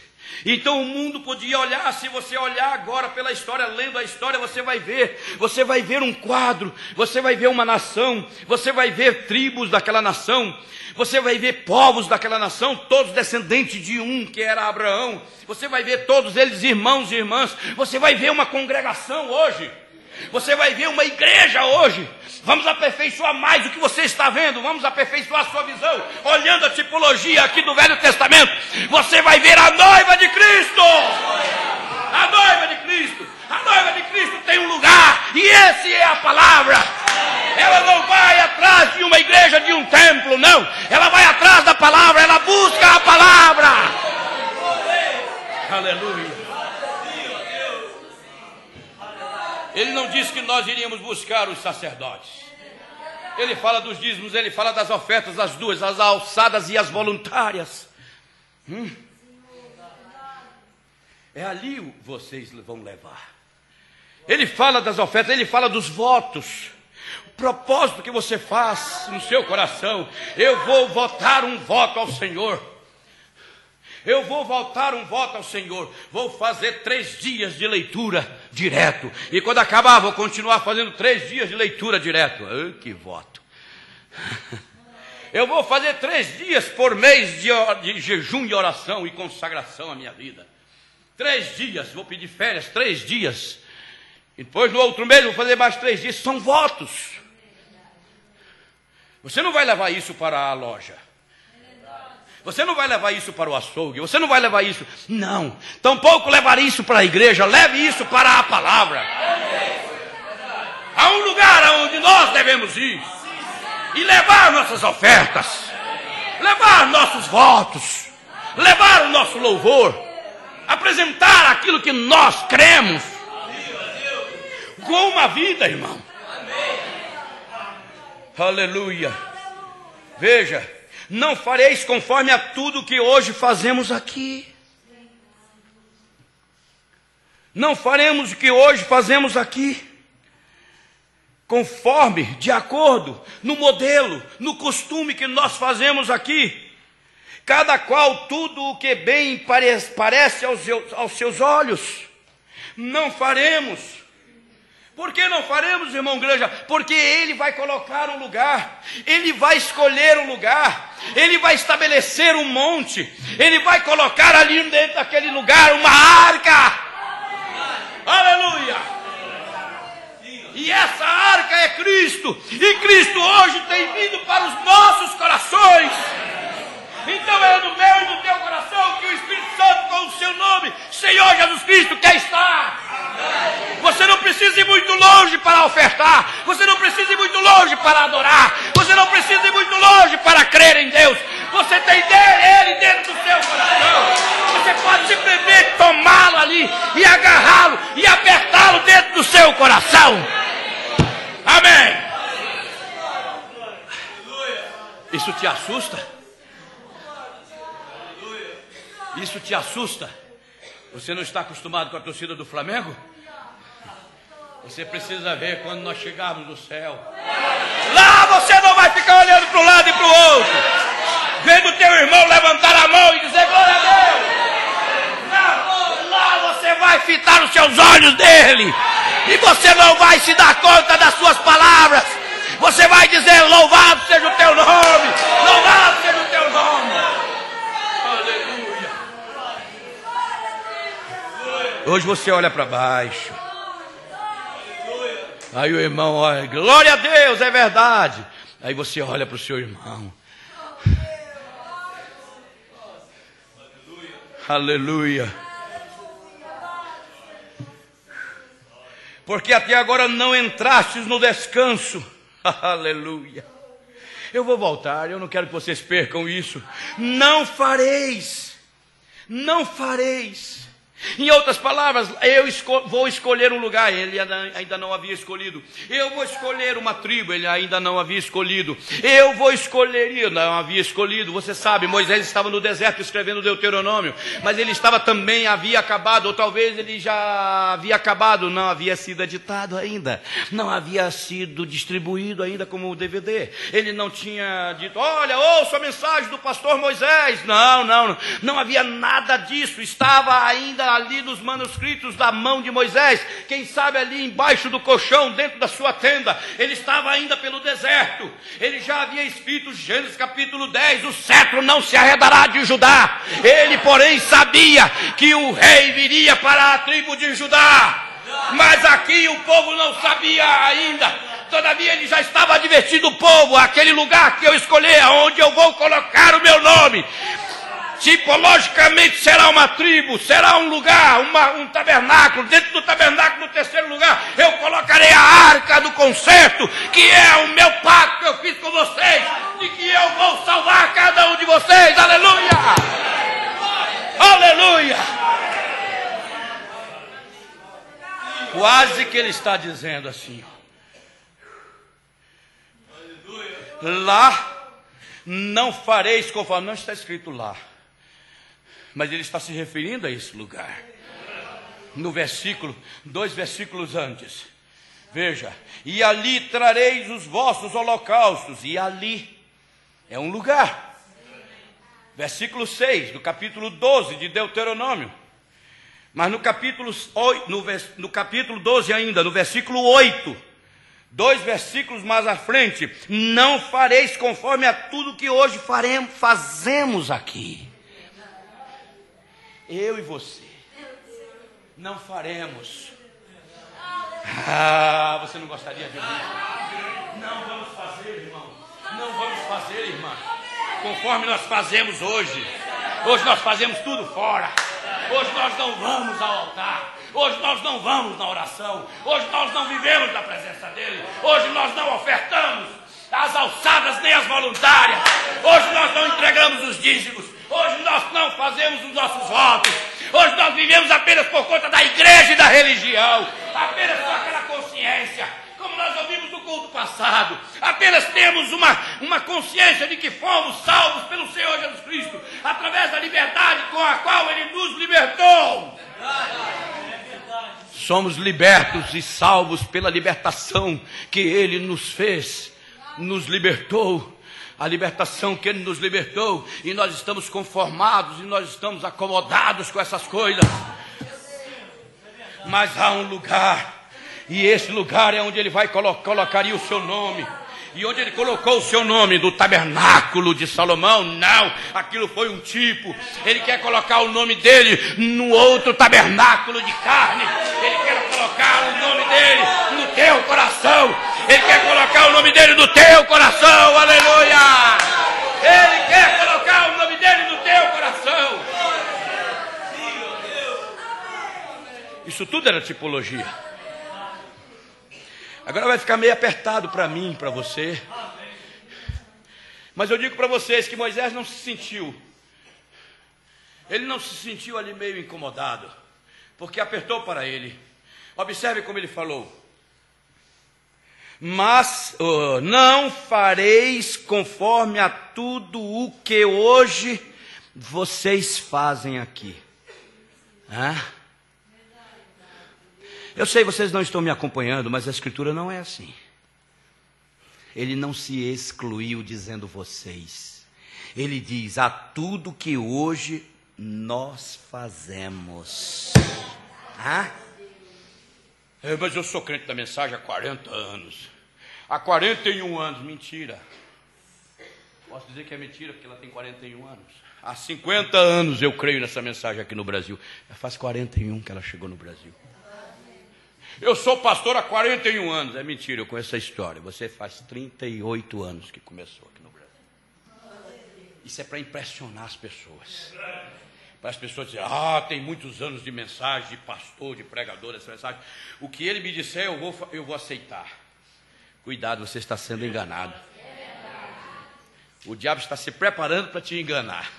Então o mundo podia olhar. Se você olhar agora pela história, lendo a história, você vai ver um quadro, você vai ver uma nação, você vai ver tribos daquela nação, você vai ver povos daquela nação, todos descendentes de um que era Abraão. Você vai ver todos eles irmãos e irmãs. Você vai ver uma congregação hoje, você vai ver uma igreja hoje. Vamos aperfeiçoar mais o que você está vendo. Vamos aperfeiçoar a sua visão. Olhando a tipologia aqui do Velho Testamento, você vai ver a noiva de Cristo. A noiva de Cristo. A noiva de Cristo tem um lugar, e esse é a palavra. Ela não vai atrás de uma igreja, de um templo, não. Ela vai atrás da palavra, ela busca a palavra. Aleluia. Ele não disse que nós iríamos buscar os sacerdotes. Ele fala dos dízimos, ele fala das ofertas, as duas, as alçadas e as voluntárias. É ali vocês vão levar. Ele fala das ofertas, ele fala dos votos. O propósito que você faz no seu coração: eu vou votar um voto ao Senhor. Eu vou votar um voto ao Senhor. Vou fazer 3 dias de leitura direto. E quando acabar, vou continuar fazendo 3 dias de leitura direto. Que voto! Eu vou fazer 3 dias por mês de jejum e oração e consagração à minha vida. 3 dias, vou pedir férias 3 dias. E depois no outro mês vou fazer mais 3 dias. São votos. Você não vai levar isso para a loja. Você não vai levar isso para o açougue. Você não vai levar isso. Não. Tampouco levar isso para a igreja. Leve isso para a palavra. Há um lugar onde nós devemos ir. E levar nossas ofertas. Levar nossos votos. Levar o nosso louvor. Apresentar aquilo que nós cremos. Com uma vida, irmão. Aleluia. Veja. Não fareis conforme a tudo que hoje fazemos aqui. Não faremos o que hoje fazemos aqui. Conforme, de acordo, no modelo, no costume que nós fazemos aqui. Cada qual tudo o que bem parece aos seus olhos. Não faremos. Por que não faremos, irmão Granja? Porque Ele vai colocar um lugar, Ele vai escolher um lugar, Ele vai estabelecer um monte, Ele vai colocar ali dentro daquele lugar uma arca. Aleluia! E essa arca é Cristo. E Cristo hoje tem vindo para os nossos corações. Então é no meu e no teu coração que o Espírito Santo, com o seu nome, Senhor Jesus Cristo, quer estar. Você não precisa ir muito longe para ofertar. Você não precisa ir muito longe para adorar. Você não precisa ir muito longe para crer em Deus. Você tem Ele dentro do seu coração. Você pode simplesmente tomá-lo ali e agarrá-lo e apertá-lo dentro do seu coração. Amém. Isso te assusta? Isso te assusta? Você não está acostumado com a torcida do Flamengo? Você precisa ver quando nós chegarmos no céu. Lá você não vai ficar olhando para um lado e para o outro, vendo teu irmão levantar a mão e dizer glória a Deus. Não, lá você vai fitar os seus olhos dele. E você não vai se dar conta das suas palavras. Você vai dizer louvado seja o teu nome. Louvado seja o teu nome. Aleluia. Hoje você olha para baixo. Aí o irmão olha, glória a Deus, é verdade. Aí você olha para o seu irmão. Aleluia. Porque até agora não entrastes no descanso. Aleluia. Eu vou voltar, eu não quero que vocês percam isso. Não fareis. Não fareis. Em outras palavras, eu vou escolher um lugar. Ele ainda não havia escolhido. Eu vou escolher uma tribo. Ele ainda não havia escolhido. Eu vou escolher. Eu não havia escolhido. Você sabe, Moisés estava no deserto escrevendo o Deuteronômio. Mas ele estava também, havia acabado. Ou talvez ele já havia acabado. Não havia sido editado ainda. Não havia sido distribuído ainda como DVD. Ele não tinha dito, olha, ouça a mensagem do pastor Moisés. Não havia nada disso. Estava ainda ali nos manuscritos da mão de Moisés, quem sabe ali embaixo do colchão, dentro da sua tenda. Ele estava ainda pelo deserto. Ele já havia escrito Gênesis capítulo 10, o cetro não se arredará de Judá. Ele porém sabia que o rei viria para a tribo de Judá, mas aqui o povo não sabia ainda. Todavia ele já estava advertindo o povo, aquele lugar que eu escolher, onde eu vou colocar o meu nome, tipologicamente será uma tribo, será um lugar, um tabernáculo. Dentro do tabernáculo, no terceiro lugar, eu colocarei a arca do concerto, que é o meu pacto que eu fiz com vocês, de que eu vou salvar cada um de vocês. Aleluia! Aleluia! Quase que ele está dizendo assim, lá não fareis conforme, não está escrito lá, mas ele está se referindo a esse lugar. No versículo, 2 versículos antes. Veja, e ali trareis os vossos holocaustos. E ali é um lugar. Versículo 6, do capítulo 12 de Deuteronômio. Mas no capítulo 12 ainda, no versículo 8, 2 versículos mais à frente, não fareis conforme a tudo que hoje fazemos aqui. Eu e você não faremos. Você não gostaria de ouvir? Não vamos fazer, irmão. Não vamos fazer, irmã, conforme nós fazemos hoje. Hoje nós fazemos tudo fora. Hoje nós não vamos ao altar. Hoje nós não vamos na oração. Hoje nós não vivemos na presença dele. Hoje nós não ofertamos as alçadas nem as voluntárias. Hoje nós não entregamos os dízimos. Hoje nós não fazemos os nossos votos. Hoje nós vivemos apenas por conta da igreja e da religião. Apenas com aquela consciência, como nós ouvimos no culto passado. Apenas temos uma consciência de que fomos salvos pelo Senhor Jesus Cristo, através da liberdade com a qual Ele nos libertou. Somos libertos e salvos pela libertação que Ele nos fez, nos libertou. A libertação que Ele nos libertou, e nós estamos conformados, e nós estamos acomodados com essas coisas. Mas há um lugar, e esse lugar é onde Ele vai colocaria o seu nome, E onde ele colocou o seu nome, do tabernáculo de Salomão, não, aquilo foi um tipo. Ele quer colocar o nome dele no outro tabernáculo de carne. Ele quer colocar o nome dele no teu coração. Ele quer colocar o nome dele no teu coração, aleluia. Ele quer colocar o nome dele no teu coração. Isso tudo era tipologia. Agora vai ficar meio apertado para mim, para você. Mas eu digo para vocês que Moisés não se sentiu. Ele não se sentiu ali meio incomodado, porque apertou para ele. Observe como ele falou. Mas não fareis conforme a tudo o que hoje vocês fazem aqui. Eu sei, vocês não estão me acompanhando, mas a Escritura não é assim. Ele não se excluiu dizendo vocês. Ele diz, a tudo que hoje nós fazemos. Mas eu sou crente da mensagem há 40 anos. Há 41 anos, mentira. Posso dizer que é mentira, porque ela tem 41 anos. Há 50 anos eu creio nessa mensagem aqui no Brasil. Faz 41 que ela chegou no Brasil. Eu sou pastor há 41 anos. É mentira, eu conheço a história. Você faz 38 anos que começou aqui no Brasil. Isso é para impressionar as pessoas. Para as pessoas dizerem, tem muitos anos de mensagem, de pastor, de pregador, essa mensagem. O que ele me disser, eu vou aceitar. Cuidado, você está sendo enganado. O diabo está se preparando para te enganar.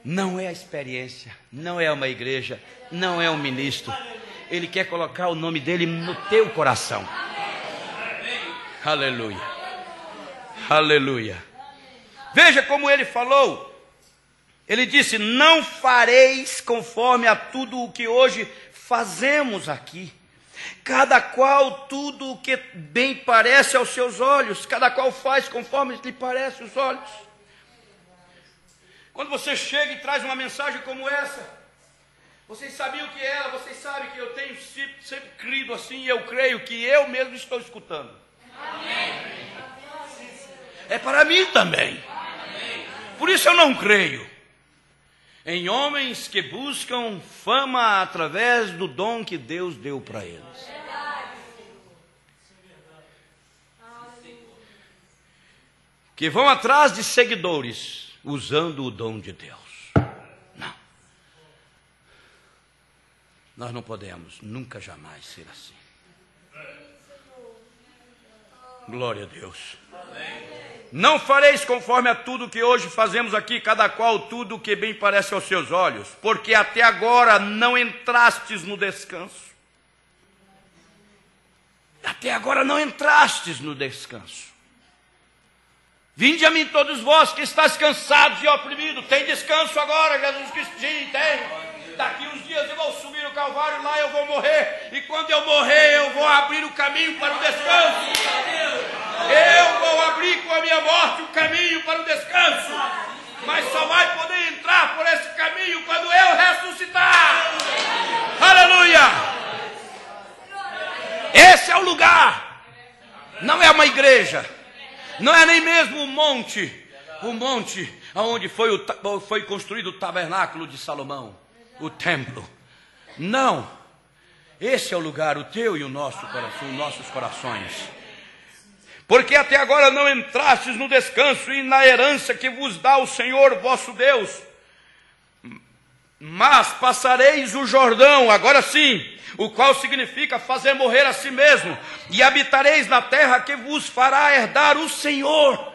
Não é a experiência, não é uma igreja, não é um ministro. Ele quer colocar o nome dele no teu coração. Aleluia. Aleluia. Veja como ele falou. Ele disse, não fareis conforme a tudo o que hoje fazemos aqui. Cada qual tudo o que bem parece aos seus olhos. Cada qual faz conforme lhe parece os olhos. Quando você chega e traz uma mensagem como essa, vocês sabiam que ela, vocês sabem que eu tenho sempre crido assim, e eu creio que eu mesmo estou escutando. Amém. É para mim também. Por isso eu não creio em homens que buscam fama através do dom que Deus deu para eles. Que vão atrás de seguidores usando o dom de Deus. Não. Nós não podemos nunca jamais ser assim. Glória a Deus. Não fareis conforme a tudo que hoje fazemos aqui, cada qual tudo o que bem parece aos seus olhos, porque até agora não entrastes no descanso. Até agora não entrastes no descanso. Vinde a mim todos vós que estáis cansados e oprimidos. Tem descanso agora, Jesus Cristo. Sim, tem. Daqui uns dias eu vou subir no Calvário, lá eu vou morrer. E quando eu morrer, eu vou abrir o caminho para o descanso. Eu vou abrir com a minha morte o caminho para o descanso. Mas só vai poder entrar por esse caminho quando eu ressuscitar. Aleluia! Esse é o lugar. Não é uma igreja. Não é nem mesmo o monte onde foi construído o tabernáculo de Salomão, o templo. Não, esse é o lugar, o teu e o nosso coração, os nossos corações. Porque até agora não entrastes no descanso e na herança que vos dá o Senhor vosso Deus. Mas passareis o Jordão, agora sim, o qual significa fazer morrer a si mesmo, e habitareis na terra que vos fará herdar o Senhor.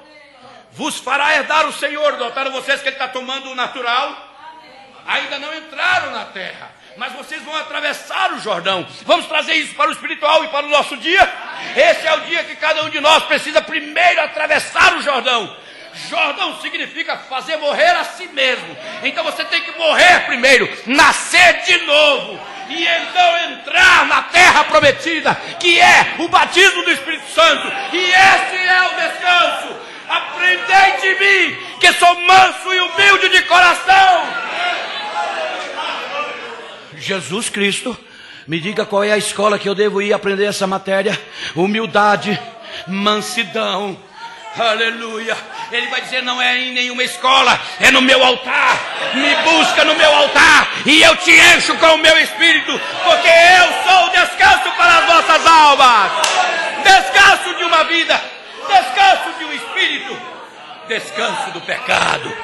Vos fará herdar o Senhor. Notaram vocês que ele está tomando o natural? Ainda não entraram na terra, mas vocês vão atravessar o Jordão. Vamos trazer isso para o espiritual e para o nosso dia? Esse é o dia que cada um de nós precisa primeiro atravessar o Jordão. Jordão significa fazer morrer a si mesmo. Então você tem que morrer primeiro, nascer de novo, e então entrar na terra prometida, que é o batismo do Espírito Santo. E esse é o descanso. Aprendei de mim, que sou manso e humilde de coração. Jesus Cristo Me diga qual é a escola que eu devo ir aprender essa matéria. Humildade, mansidão. Aleluia. Ele vai dizer: não é em nenhuma escola, é no meu altar. Me busca no meu altar e eu te encho com o meu espírito, porque eu sou o descanso para as vossas almas. Descanso de uma vida, descanso de um espírito, descanso do pecado.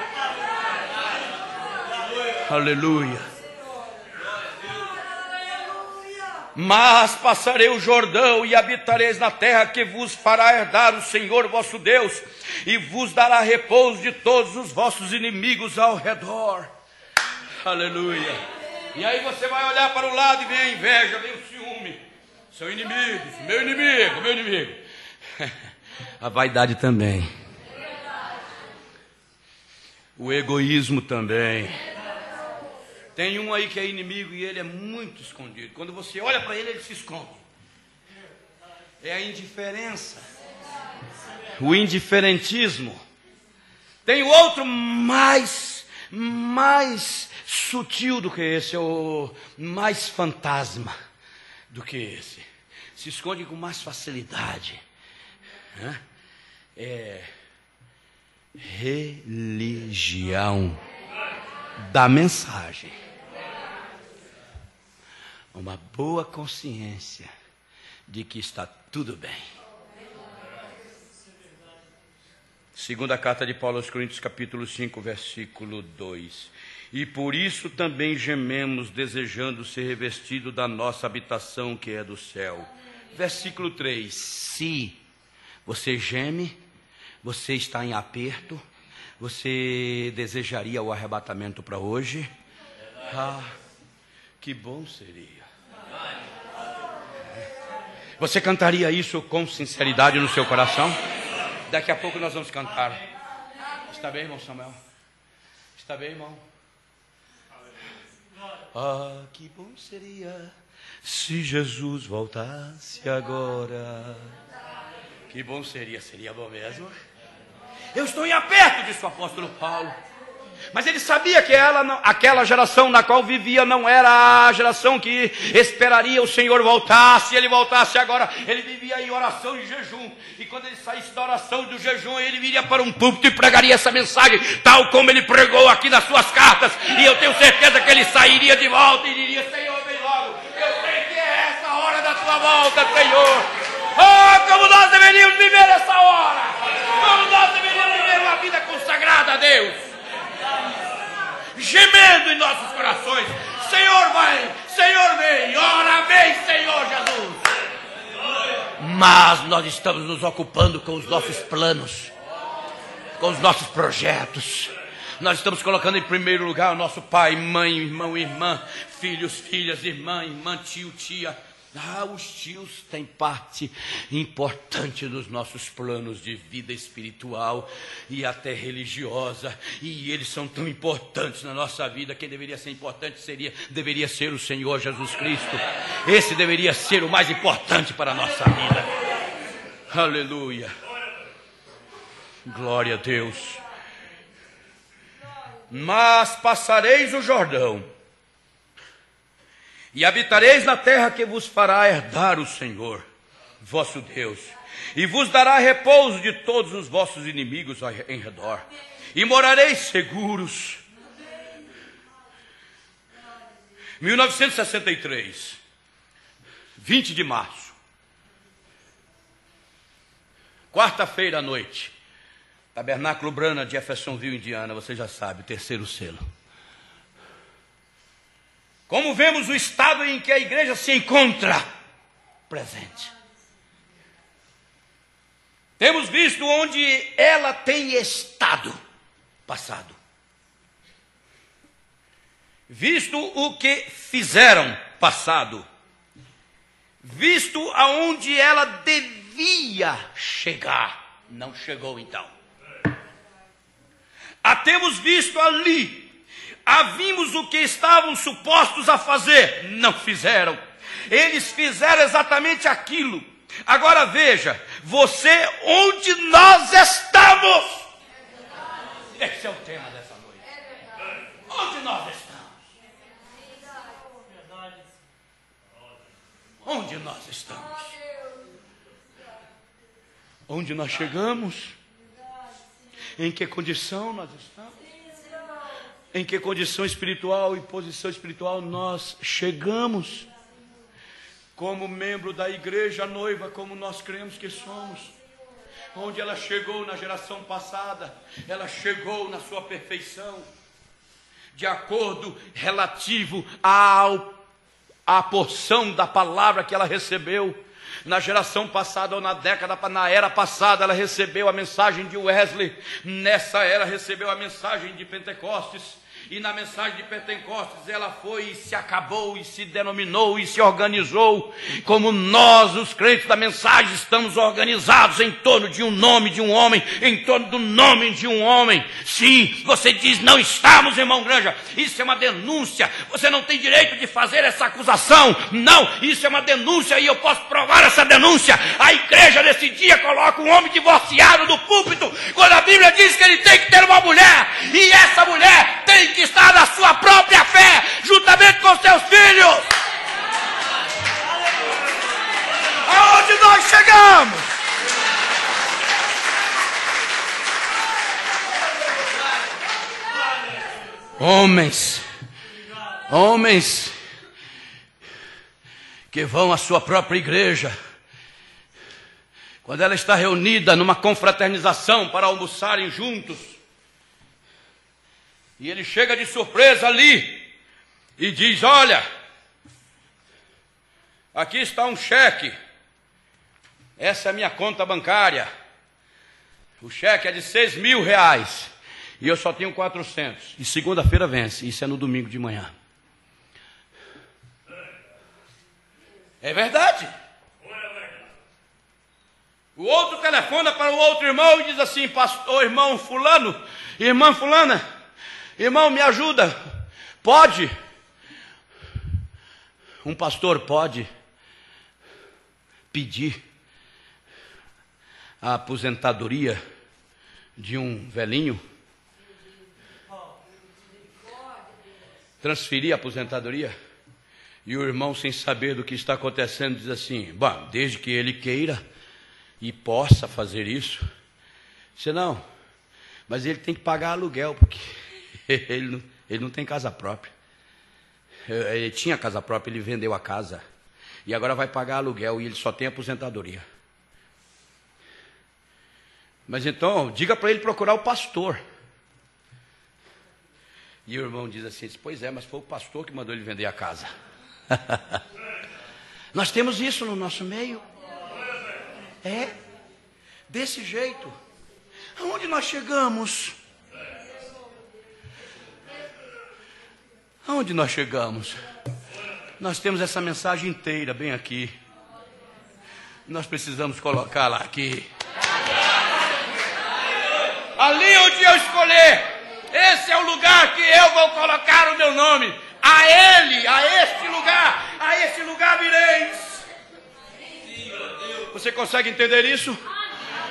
Aleluia. Mas passarei o Jordão e habitareis na terra que vos fará herdar o Senhor vosso Deus, e vos dará repouso de todos os vossos inimigos ao redor. Aleluia. E aí você vai olhar para o lado e vem a inveja, vem o ciúme. São inimigos, meu inimigo, meu inimigo. A vaidade também. O egoísmo também. Tem um aí que é inimigo e ele é muito escondido. Quando você olha para ele, ele se esconde. É a indiferença. O indiferentismo. Tem o outro mais sutil do que esse, é o mais fantasma do que esse. Se esconde com mais facilidade. É religião da mensagem. Uma boa consciência de que está tudo bem. Segunda carta de Paulo aos Coríntios, capítulo 5, versículo 2. E por isso também gememos, desejando ser revestido da nossa habitação que é do céu. Versículo 3. Se você geme, você está em aperto, você desejaria o arrebatamento para hoje? Ah, que bom seria. Você cantaria isso com sinceridade no seu coração? Daqui a pouco nós vamos cantar. Está bem, irmão Samuel? Está bem, irmão? Ah, que bom seria se Jesus voltasse agora. Que bom seria, seria bom mesmo. Eu estou em aperto, disse o apóstolo Paulo. Mas ele sabia que aquela geração na qual vivia não era a geração que esperaria o Senhor voltar. Se ele voltasse agora, ele vivia em oração e jejum. E quando ele saísse da oração e do jejum, ele viria para um púlpito e pregaria essa mensagem, tal como ele pregou aqui nas suas cartas. E eu tenho certeza que ele sairia de volta e diria: Senhor, vem logo. Eu sei que é essa hora da tua volta, Senhor. Oh, como nós deveríamos viver essa hora. Como nós deveríamos viver uma vida consagrada a Deus. Gemendo em nossos corações: Senhor, vai, Senhor, vem, ora, vem, Senhor Jesus. Mas nós estamos nos ocupando com os nossos planos, com os nossos projetos. Nós estamos colocando em primeiro lugar o nosso pai, mãe, irmão, irmã, filhos, filhas, irmã, tio, tia. Ah, os tios têm parte importante nos nossos planos de vida espiritual e até religiosa. E eles são tão importantes na nossa vida. Quem deveria ser importante deveria ser o Senhor Jesus Cristo. Esse deveria ser o mais importante para a nossa vida. Aleluia. Glória a Deus. Mas passareis o Jordão e habitareis na terra que vos fará herdar o Senhor, vosso Deus, e vos dará repouso de todos os vossos inimigos em redor, e morareis seguros. 1963, 20 de março, quarta-feira à noite, Tabernáculo Brana de Jeffersonville, Indiana, você já sabe, o terceiro selo. Como vemos o estado em que a igreja se encontra presente. Temos visto onde ela tem estado passado. Visto o que fizeram passado. Visto aonde ela devia chegar. Não chegou então. A temos visto ali. Vimos o que estavam supostos a fazer, não fizeram. Eles fizeram exatamente aquilo. Agora veja, você, onde nós estamos? Esse é o tema dessa noite. Onde nós estamos? Onde nós estamos? Onde nós chegamos? Em que condição nós estamos? Em que condição espiritual e posição espiritual nós chegamos? Como membro da igreja noiva, como nós cremos que somos. Onde ela chegou na geração passada, ela chegou na sua perfeição, de acordo relativo à porção da palavra que ela recebeu. Na geração passada ou na era passada, ela recebeu a mensagem de Wesley. Nessa era recebeu a mensagem de Pentecostes. E na mensagem de Pentecostes ela foi e se acabou e se denominou e se organizou, como nós, os crentes da mensagem, estamos organizados em torno de um nome de um homem, em torno do nome de um homem. Sim, você diz, não estamos, irmão Granja, isso é uma denúncia, você não tem direito de fazer essa acusação. Não, isso é uma denúncia e eu posso provar essa denúncia. A igreja nesse dia coloca um homem divorciado do púlpito, quando a Bíblia diz que ele tem que ter uma mulher, e essa mulher tem que estar na sua própria fé, juntamente com seus filhos. Aonde nós chegamos? Homens que vão à sua própria igreja, quando ela está reunida numa confraternização para almoçarem juntos, e ele chega de surpresa ali e diz, olha, aqui está um cheque, essa é a minha conta bancária, o cheque é de 6 mil reais, e eu só tenho 400, e segunda-feira vence, isso é no domingo de manhã. É verdade. O outro telefona para o outro irmão e diz assim, pastor, irmão fulano, irmã fulana, irmão, me ajuda, pode? Um pastor pode pedir a aposentadoria de um velhinho? Transferir a aposentadoria? E o irmão, sem saber do que está acontecendo, diz assim, bom, desde que ele queira e possa fazer isso. Disse, não, mas ele tem que pagar aluguel, porque ele não tem casa própria. Ele tinha casa própria, ele vendeu a casa. E agora vai pagar aluguel e ele só tem aposentadoria. Mas então, diga para ele procurar o pastor. E o irmão diz assim, pois é, mas foi o pastor que mandou ele vender a casa. Nós temos isso no nosso meio. É, desse jeito. Aonde nós chegamos? Aonde nós chegamos? Nós temos essa mensagem inteira bem aqui. Nós precisamos colocá-la aqui. Ali onde eu escolher, esse é o lugar que eu vou colocar o meu nome. A ele, a este lugar vireis. Você consegue entender isso?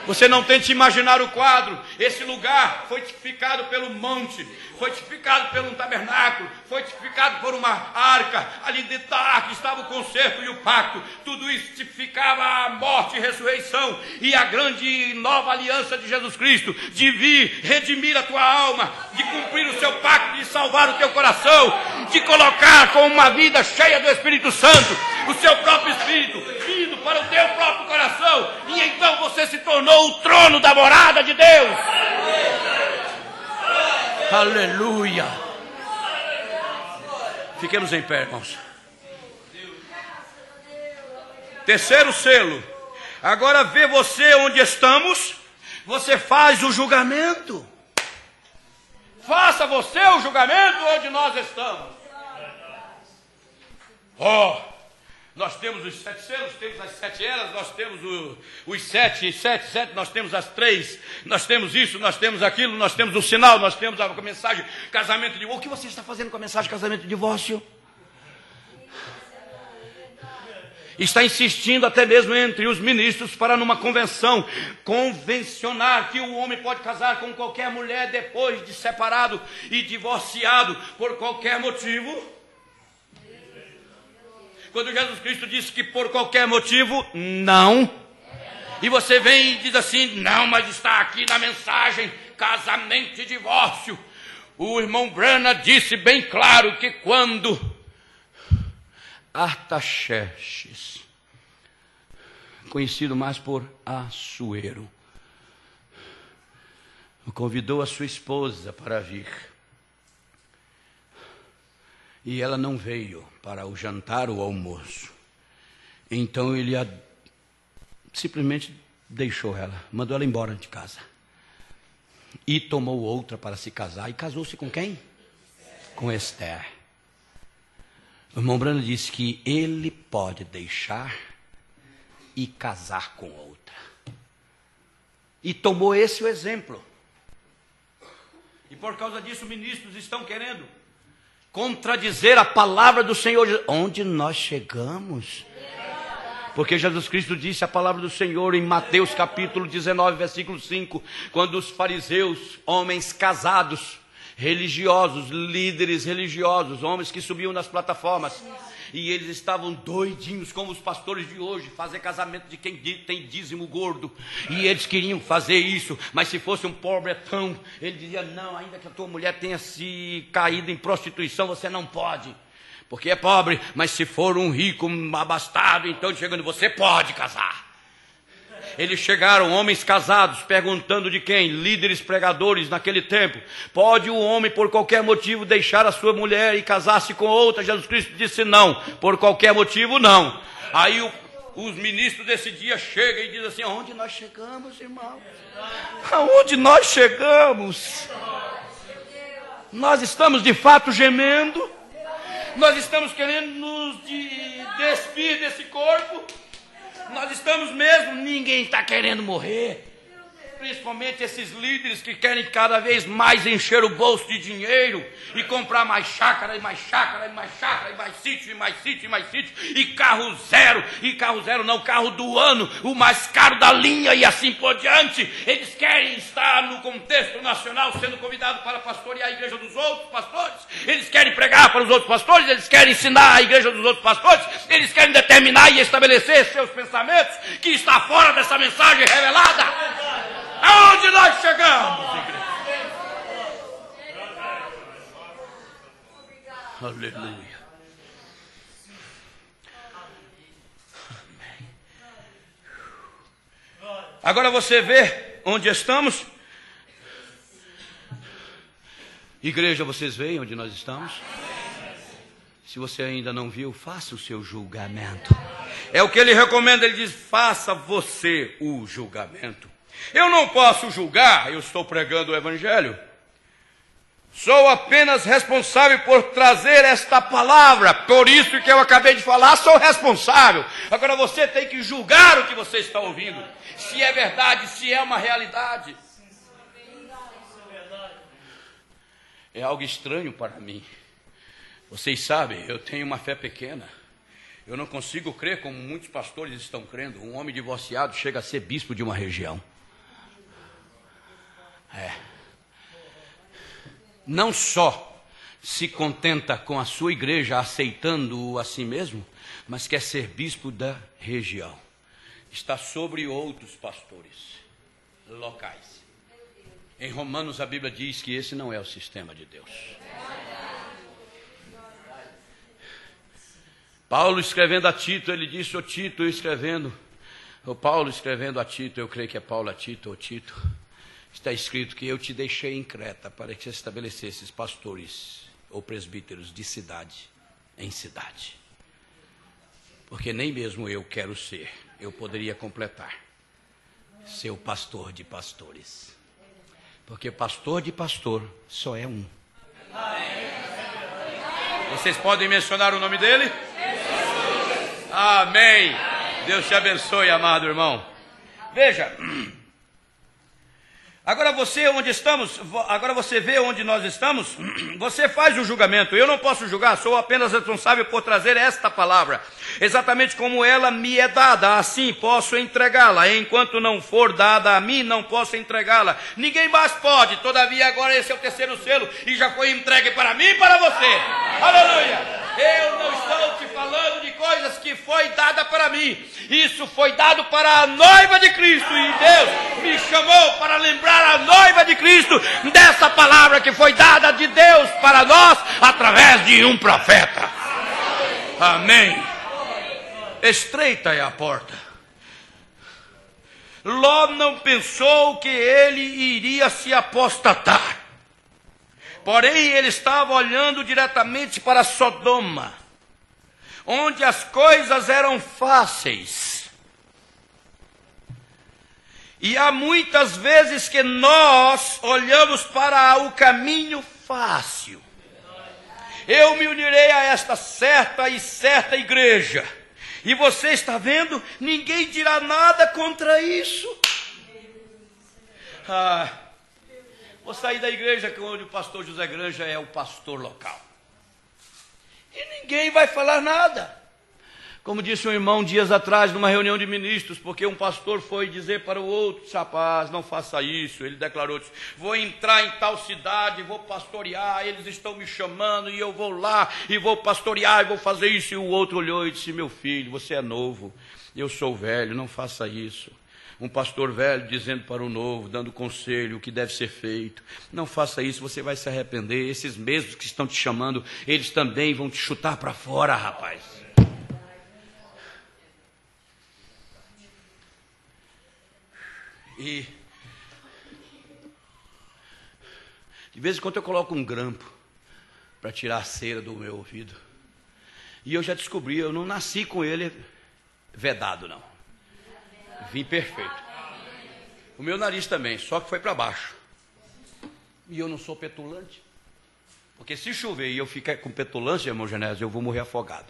Você não tente imaginar o quadro. Esse lugar foi tipificado pelo monte, foi tipificado pelo tabernáculo, foi tipificado por uma arca. Ali dentro da arca estava o concerto e o pacto. Tudo isso tipificava a morte e ressurreição e a grande e nova aliança de Jesus Cristo, de vir redimir a tua alma, de cumprir o seu pacto, de salvar o teu coração, de colocar com uma vida cheia do Espírito Santo, o seu próprio Espírito vindo para o teu próprio coração, e então você se tornou o trono da morada de Deus. Aleluia. Fiquemos em pé, irmãos. Terceiro selo. Agora vê você onde estamos, você faz o julgamento. Faça você o julgamento onde nós estamos. Nós temos os 7 selos, temos as 7 eras, nós temos os 7, nós temos as 3, nós temos isso, nós temos aquilo, nós temos o sinal, nós temos a mensagem casamento de divórcio. O que você está fazendo com a mensagem casamento de divórcio? Está insistindo até mesmo entre os ministros para numa convenção convencionar que o homem pode casar com qualquer mulher depois de separado e divorciado por qualquer motivo. Quando Jesus Cristo disse que por qualquer motivo, não. E você vem e diz assim, não, mas está aqui na mensagem, casamento e divórcio. O irmão Branham disse bem claro que quando Artaxerxes, conhecido mais por Assuero, convidou a sua esposa para vir, e ela não veio para o jantar ou almoço, então ele simplesmente deixou ela, mandou ela embora de casa, e tomou outra para se casar, e casou-se com quem? Com Esther. O irmão Branham disse que ele pode deixar e casar com outra. E tomou esse o exemplo. E por causa disso, ministros estão querendo contradizer a palavra do Senhor. Onde nós chegamos? Porque Jesus Cristo disse a palavra do Senhor em Mateus capítulo 19, versículo 5, quando os fariseus, homens casados, religiosos, líderes religiosos, homens que subiam nas plataformas, e eles estavam doidinhos como os pastores de hoje, fazer casamento de quem tem dízimo gordo, e eles queriam fazer isso, mas se fosse um pobretão, ele dizia, não, ainda que a tua mulher tenha se caído em prostituição, você não pode, porque é pobre, mas se for um rico, um abastado, então chegando, você pode casar. Eles chegaram, homens casados, perguntando de quem? Líderes pregadores naquele tempo. Pode o homem, por qualquer motivo, deixar a sua mulher e casar-se com outra? Jesus Cristo disse não, por qualquer motivo não. Aí os ministros desse dia chegam e dizem assim, aonde nós chegamos, irmão? Aonde nós chegamos? Nós estamos de fato gemendo? Nós estamos querendo nos despir desse corpo? Nós estamos mesmo, ninguém está querendo morrer. Principalmente esses líderes que querem cada vez mais encher o bolso de dinheiro e comprar mais chácara, e mais chácara, e mais chácara, e mais sítio, e mais sítio, e mais sítio, e carro zero não, carro do ano, o mais caro da linha e assim por diante. Eles querem estar no contexto nacional sendo convidados para pastorear a igreja dos outros pastores. Eles querem pregar para os outros pastores, eles querem ensinar a igreja dos outros pastores, eles querem determinar e estabelecer seus pensamentos que está fora dessa mensagem revelada. Aonde nós chegamos, igreja? Aleluia. Amém. Agora você vê onde estamos? Igreja, vocês veem onde nós estamos? Se você ainda não viu, faça o seu julgamento. É o que ele recomenda, ele diz, faça você o julgamento. Eu não posso julgar, eu estou pregando o Evangelho. Sou apenas responsável por trazer esta palavra. Por isso que eu acabei de falar, sou responsável. Agora você tem que julgar o que você está ouvindo. Se é verdade, se é uma realidade. É algo estranho para mim. Vocês sabem, eu tenho uma fé pequena. Eu não consigo crer como muitos pastores estão crendo. Um homem divorciado chega a ser bispo de uma região. Não só se contenta com a sua igreja aceitando-o a si mesmo, mas quer ser bispo da região. Está sobre outros pastores locais. Em Romanos a Bíblia diz que esse não é o sistema de Deus. Paulo escrevendo a Tito, ele disse, Paulo escrevendo a Tito, eu creio que é Paulo a Tito ou Tito, está escrito que eu te deixei em Creta para que você estabelecesses pastores ou presbíteros de cidade em cidade. Porque nem mesmo eu quero ser, eu poderia completar, ser o pastor de pastores. Porque pastor de pastor só é um. Vocês podem mencionar o nome dele? Amém. Deus te abençoe, amado irmão. Veja. Agora você vê onde nós estamos, você faz o julgamento. Eu não posso julgar, sou apenas responsável por trazer esta palavra, exatamente como ela me é dada, assim posso entregá-la. Enquanto não for dada a mim, não posso entregá-la. Ninguém mais pode, todavia agora esse é o terceiro selo, e já foi entregue para mim e para você. Aleluia! Eu não estou te falando de coisas que foi dada para mim. Isso foi dado para a noiva de Cristo. E Deus me chamou para lembrar a noiva de Cristo dessa palavra que foi dada de Deus para nós através de um profeta. Amém. Estreita é a porta. Ló não pensou que ele iria se apostatar. Porém, ele estava olhando diretamente para Sodoma, onde as coisas eram fáceis. E há muitas vezes que nós olhamos para o caminho fácil. Eu me unirei a esta certa e certa igreja. E você está vendo? Ninguém dirá nada contra isso. Vou sair da igreja onde o pastor José Granja é o pastor local. E ninguém vai falar nada. Como disse um irmão dias atrás, numa reunião de ministros, porque um pastor foi dizer para o outro: rapaz, não faça isso. Ele declarou: vou entrar em tal cidade, vou pastorear, eles estão me chamando, e eu vou lá, e vou pastorear, e vou fazer isso. E o outro olhou e disse: meu filho, você é novo, eu sou velho, não faça isso. Um pastor velho dizendo para o novo, dando conselho, o que deve ser feito. Não faça isso, você vai se arrepender. Esses mesmos que estão te chamando, eles também vão te chutar para fora, rapaz. E de vez em quando eu coloco um grampo para tirar a cera do meu ouvido. E eu já descobri, eu não nasci com ele vedado, não. Vim perfeito. O meu nariz também, só que foi para baixo. E eu não sou petulante. Porque se chover e eu ficar com petulância, irmão Genésio, eu vou morrer afogado.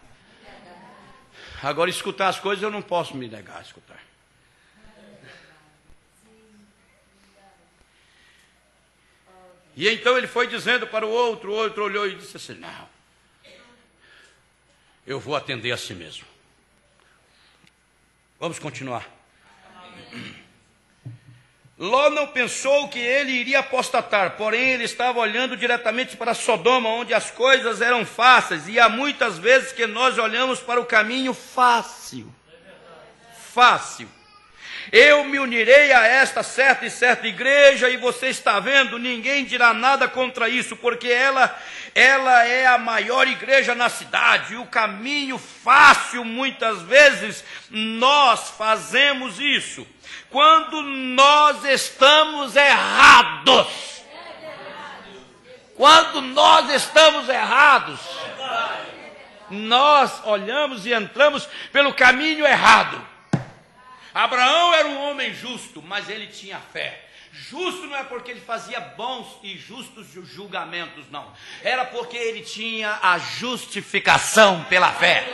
Agora, escutar as coisas eu não posso me negar a escutar. E então ele foi dizendo para o outro olhou e disse assim: não, eu vou atender a si mesmo. Vamos continuar. Ló não pensou que ele iria apostatar, porém ele estava olhando diretamente para Sodoma, onde as coisas eram fáceis, e há muitas vezes que nós olhamos para o caminho fácil. Fácil. Eu me unirei a esta certa e certa igreja, e você está vendo, ninguém dirá nada contra isso, porque ela é a maior igreja na cidade. E o caminho fácil, muitas vezes, nós fazemos isso quando nós estamos errados. Quando nós estamos errados, nós olhamos e entramos pelo caminho errado. Abraão era um homem justo, mas ele tinha fé. Justo não é porque ele fazia bons e justos julgamentos, não. Era porque ele tinha a justificação pela fé.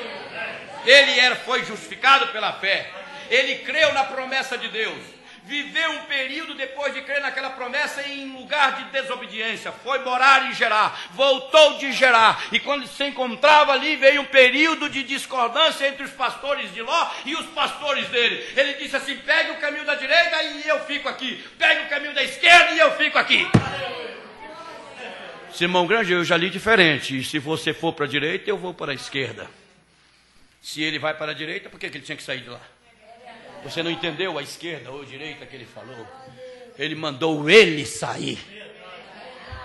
Ele foi justificado pela fé. Ele creu na promessa de Deus. Viveu um período depois de crer naquela promessa em lugar de desobediência. Foi morar em Gerar, voltou de Gerar. E quando se encontrava ali, veio um período de discordância entre os pastores de Ló e os pastores dele. Ele disse assim: pegue o caminho da direita e eu fico aqui. Pegue o caminho da esquerda e eu fico aqui. Simão Grande, eu já li diferente. E se você for para a direita, eu vou para a esquerda. Se ele vai para a direita, por que ele tinha que sair de lá? Você não entendeu a esquerda ou a direita que ele falou? Ele mandou ele sair.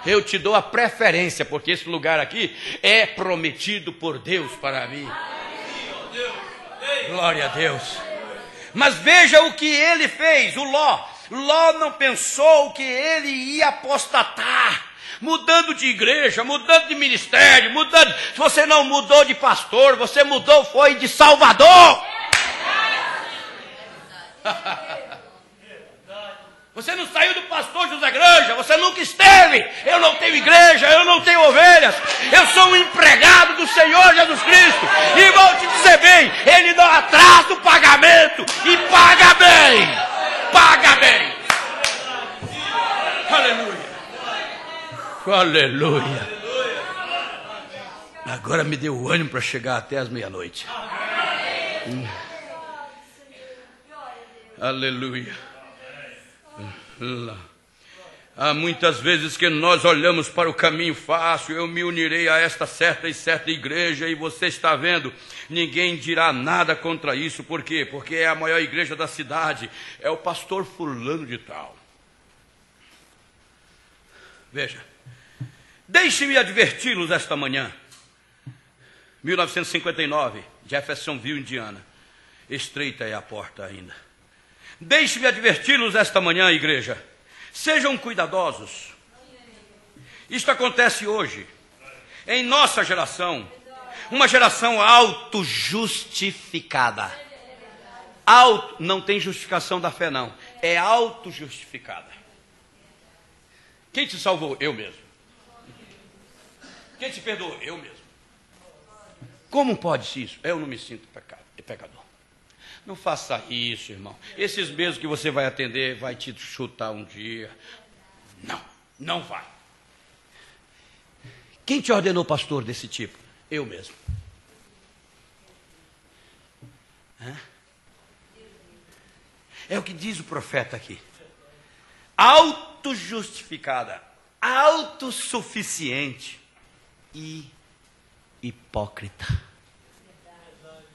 Eu te dou a preferência, porque esse lugar aqui é prometido por Deus para mim. Glória a Deus. Mas veja o que ele fez, o Ló. Ló não pensou que ele ia apostatar, mudando de igreja, mudando de ministério, mudando. Se você não mudou de pastor, você mudou foi de Salvador. Você não saiu do pastor José Granja, você nunca esteve. Eu não tenho igreja, eu não tenho ovelhas, eu sou um empregado do Senhor Jesus Cristo. E vou te dizer bem, ele não atrasa o pagamento, e paga bem, paga bem. Aleluia, aleluia. Agora me deu ânimo para chegar até as meia-noite. Aleluia. Há muitas vezes que nós olhamos para o caminho fácil, eu me unirei a esta certa igreja, e você está vendo, ninguém dirá nada contra isso. Por quê? Porque é a maior igreja da cidade, é o pastor fulano de tal. Veja, deixe-me adverti-los esta manhã. 1959, Jeffersonville, Indiana. Estreita é a porta ainda. Deixe-me adverti-los esta manhã, igreja. Sejam cuidadosos. Isto acontece hoje, em nossa geração, uma geração autojustificada. Não tem justificação da fé, não. É autojustificada. Quem te salvou? Eu mesmo. Quem te perdoou? Eu mesmo. Como pode isso? Eu não me sinto pecador. Não faça isso, irmão. Esses mesmos que você vai atender vai te chutar um dia. Não vai. Quem te ordenou pastor desse tipo? Eu mesmo. É o que diz o profeta aqui. Autojustificada, autossuficiente e hipócrita.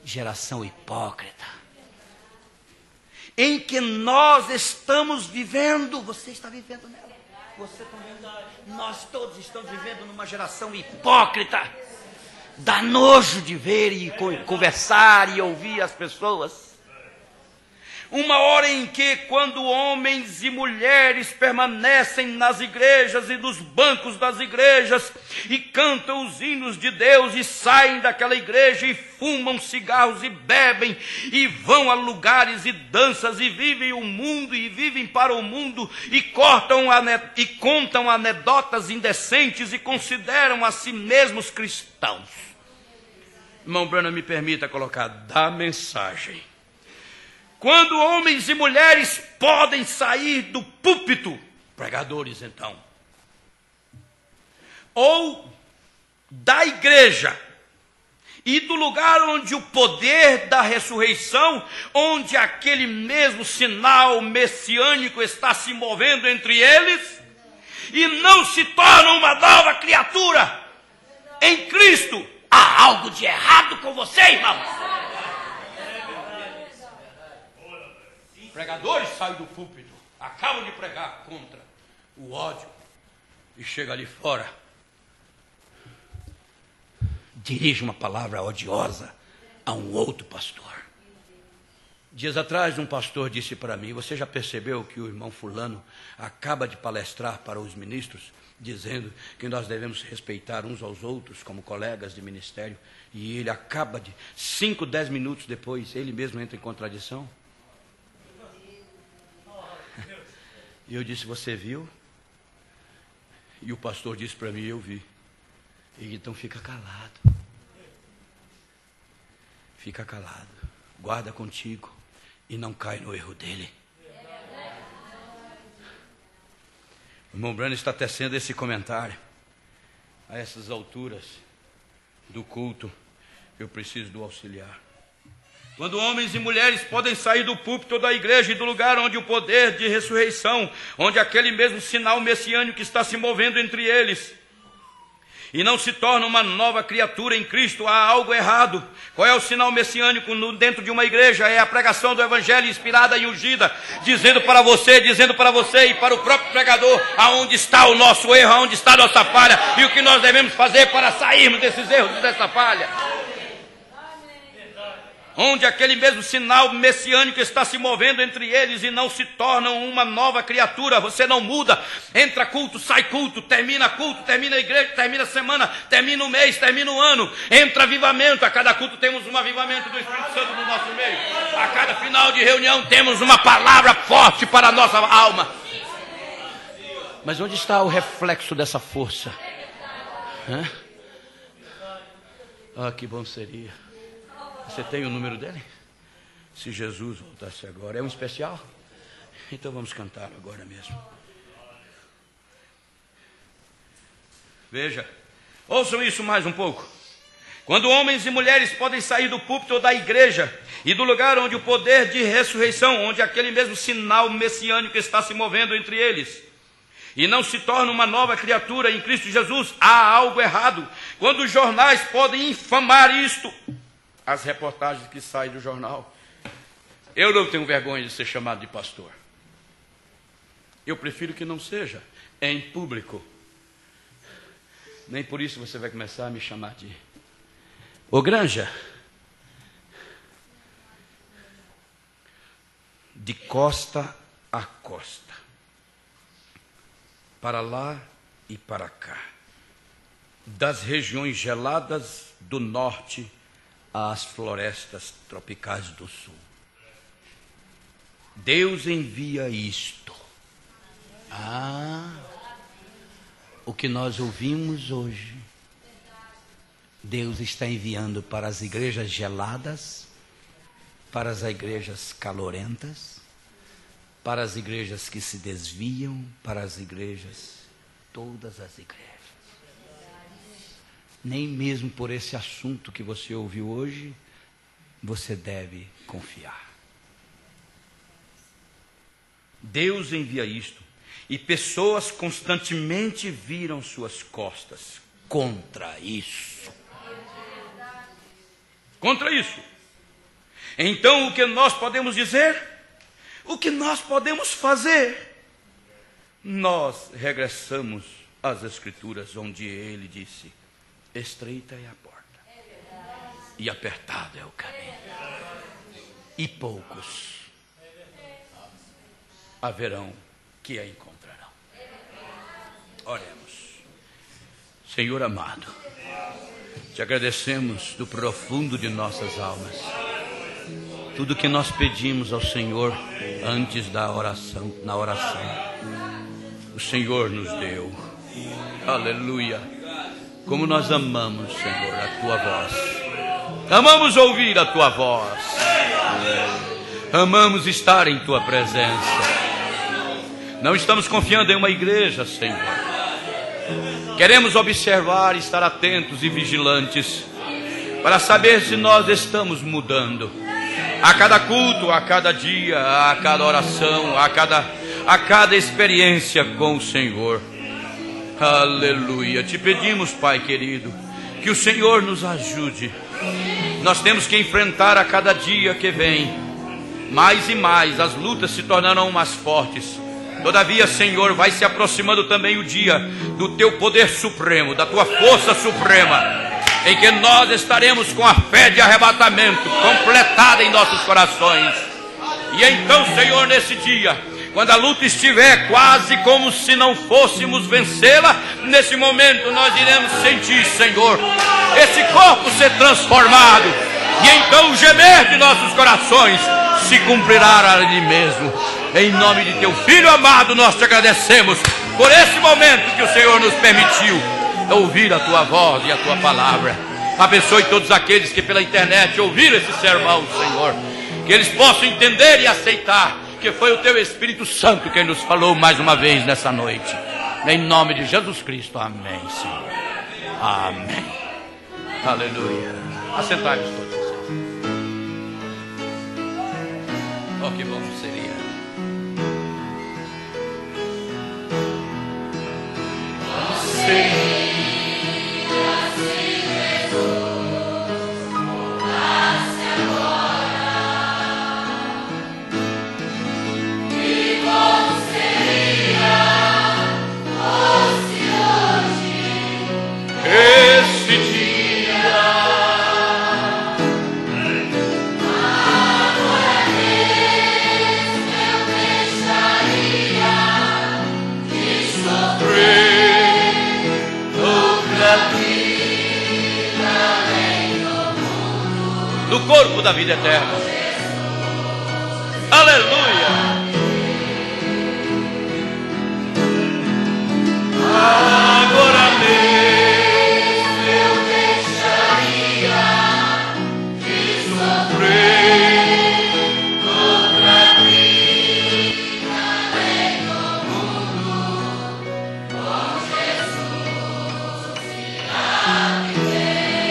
Geração hipócrita. Em que nós estamos vivendo. Você está vivendo nela. Você também. Nós todos estamos vivendo numa geração hipócrita. Dá nojo de ver e conversar e ouvir as pessoas. Uma hora em que, quando homens e mulheres permanecem nas igrejas e nos bancos das igrejas e cantam os hinos de Deus e saem daquela igreja e fumam cigarros e bebem e vão a lugares e danças e vivem o mundo e vivem para o mundo e contam anedotas indecentes e consideram a si mesmos cristãos. Irmão Branham, me permita colocar da mensagem. Quando homens e mulheres podem sair do púlpito, pregadores então, ou da igreja, e do lugar onde o poder da ressurreição, onde aquele mesmo sinal messiânico está se movendo entre eles, e não se tornam uma nova criatura em Cristo, há algo de errado com você, irmão. Pregadores saem do púlpito, acabam de pregar contra o ódio e chega ali fora, dirige uma palavra odiosa a um outro pastor. Dias atrás um pastor disse para mim: você já percebeu que o irmão fulano acaba de palestrar para os ministros, dizendo que nós devemos respeitar uns aos outros como colegas de ministério, e ele acaba de 5, 10 minutos depois, ele mesmo entra em contradição? E eu disse: você viu? E o pastor disse para mim: eu vi. E então fica calado. Fica calado. Guarda contigo e não cai no erro dele. O irmão Branham está tecendo esse comentário. A essas alturas do culto, eu preciso do auxiliar. Quando homens e mulheres podem sair do púlpito da igreja e do lugar onde o poder de ressurreição, onde aquele mesmo sinal messiânico está se movendo entre eles, e não se torna uma nova criatura em Cristo, há algo errado. Qual é o sinal messiânico dentro de uma igreja? É a pregação do evangelho inspirada e ungida, dizendo para você e para o próprio pregador aonde está o nosso erro, aonde está a nossa falha e o que nós devemos fazer para sairmos desses erros e dessa falha. Onde aquele mesmo sinal messiânico está se movendo entre eles e não se tornam uma nova criatura. Você não muda, entra culto, sai culto, termina a igreja, termina a semana, termina o mês, termina o ano, entra avivamento. A cada culto temos um avivamento do Espírito Santo no nosso meio. A cada final de reunião temos uma palavra forte para a nossa alma. Mas onde está o reflexo dessa força? Ah, que bom seria. Você tem o número dele? Se Jesus voltasse agora. É um especial? Então vamos cantar agora mesmo. Veja, ouçam isso mais um pouco. Quando homens e mulheres podem sair do púlpito ou da igreja e do lugar onde o poder de ressurreição, onde aquele mesmo sinal messiânico está se movendo entre eles, e não se torna uma nova criatura em Cristo Jesus, há algo errado. Quando os jornais podem infamar isto, as reportagens que saem do jornal, eu não tenho vergonha de ser chamado de pastor. Eu prefiro que não seja em público. Nem por isso você vai começar a me chamar de ô Granja. De costa a costa, para lá e para cá, das regiões geladas do norte às florestas tropicais do sul. Deus envia isto. O que nós ouvimos hoje, Deus está enviando para as igrejas geladas, para as igrejas calorentas, para as igrejas que se desviam, para as igrejas, todas as igrejas. Nem mesmo por esse assunto que você ouviu hoje, você deve confiar. Deus envia isto, e pessoas constantemente viram suas costas contra isso. Contra isso. Então, o que nós podemos dizer? O que nós podemos fazer? Nós regressamos às Escrituras, onde ele disse: estreita é a porta, e apertado é o caminho, e poucos haverão que a encontrarão. Oremos. Senhor amado, te agradecemos do profundo de nossas almas tudo que nós pedimos ao Senhor antes da oração, na oração, o Senhor nos deu. Aleluia. Como nós amamos, Senhor, a tua voz. Amamos ouvir a tua voz. Amamos estar em tua presença. Não estamos confiando em uma igreja, Senhor. Queremos observar, estar atentos e vigilantes para saber se nós estamos mudando. A cada culto, a cada dia, a cada oração, a cada experiência com o Senhor. Aleluia. Te pedimos, Pai querido, que o Senhor nos ajude. Nós temos que enfrentar a cada dia que vem, mais e mais, as lutas se tornarão mais fortes. Todavia, Senhor, vai se aproximando também o dia do teu poder supremo, da tua força suprema, em que nós estaremos com a fé de arrebatamento completada em nossos corações. E então, Senhor, nesse dia, quando a luta estiver quase como se não fôssemos vencê-la, nesse momento nós iremos sentir, Senhor, esse corpo ser transformado, e então o gemer de nossos corações se cumprirá ali mesmo. Em nome de teu Filho amado, nós te agradecemos por esse momento que o Senhor nos permitiu ouvir a tua voz e a tua palavra. Abençoe todos aqueles que pela internet ouviram esse sermão, Senhor, que eles possam entender e aceitar que foi o teu Espírito Santo quem nos falou mais uma vez nessa noite. Em nome de Jesus Cristo, amém, Senhor. Amém. Aleluia. Assentai-vos todos vocês. Oh, que bom seria. Do corpo da vida eterna. Aleluia. Agora mesmo eu deixaria de sofrer contra ti, além do mundo, com Jesus irá viver.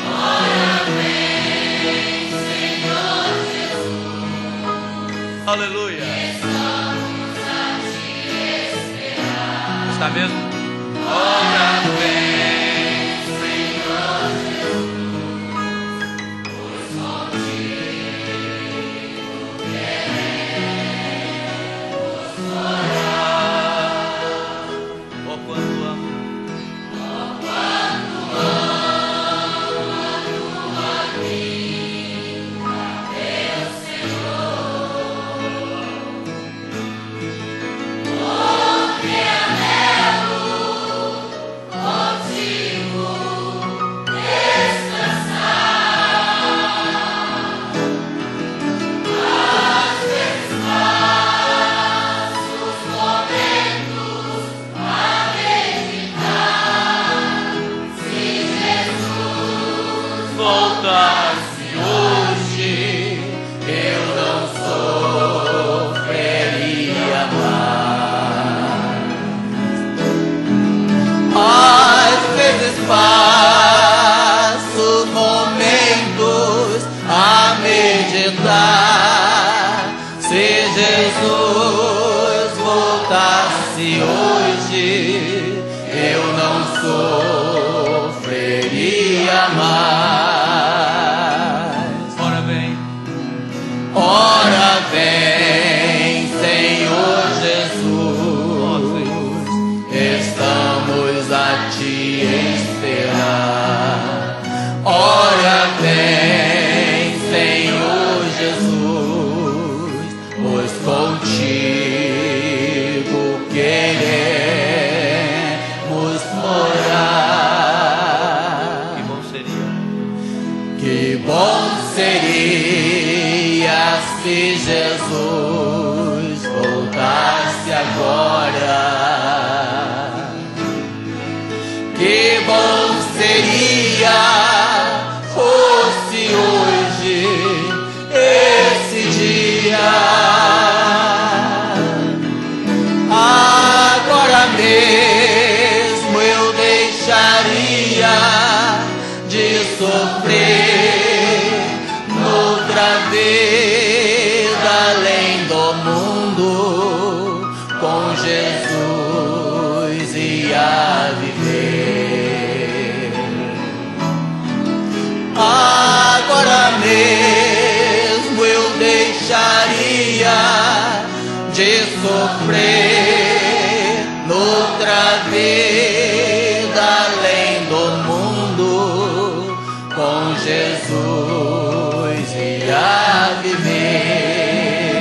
Ora vem, Aleluia. Está mesmo? Ora vem, Senhor Jesus, pois contigo queremos morar. Oh, quanto amo. Oh, quanto amo a minha Deus, Senhor. Porque anelo contigo descansar. Às vezes passo os momentos a meditar. Se Jesus voltasse hoje, eu não sofreria mais. Às vezes passo momentos a meditar. Se Jesus voltasse hoje, eu não sofreria mais. Ora vem, Senhor Jesus, estamos a te esperar. Ora vem, Senhor Jesus, pois contigo queremos morar. Que bom seria. Que bom seria se Jesus voltasse agora. Que bom seria fosse hoje esse dia. Agora mesmo eu deixaria de sofrer noutra vida além do mundo. Com Jesus ia viver. Agora mesmo eu deixaria de sofrer noutra vida além do mundo. Com Jesus ia viver.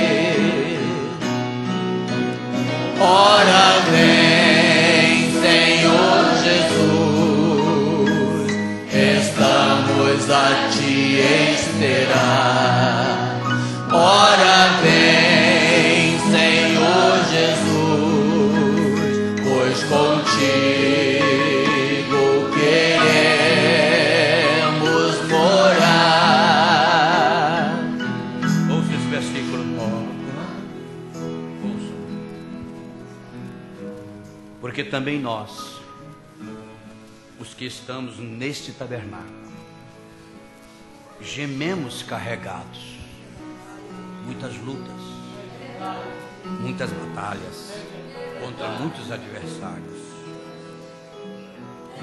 Ora vem, Senhor Jesus, estamos a te esperar. Ora vem, Senhor Jesus, pois contigo queremos morar. Ouça esse versículo. Ouça. Porque também nós, os que estamos neste tabernáculo, gememos carregados. Muitas lutas, muitas batalhas contra muitos adversários,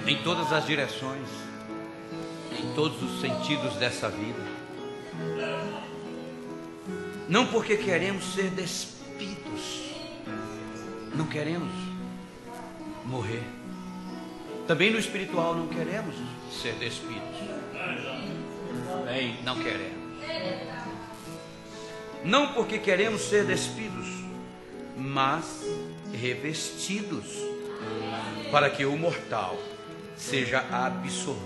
em todas as direções, em todos os sentidos dessa vida. Não porque queremos ser despidos, não queremos morrer. Também no espiritual não queremos ser despidos. Bem, não queremos. Não porque queremos ser despidos, mas revestidos, para que o mortal seja absorvido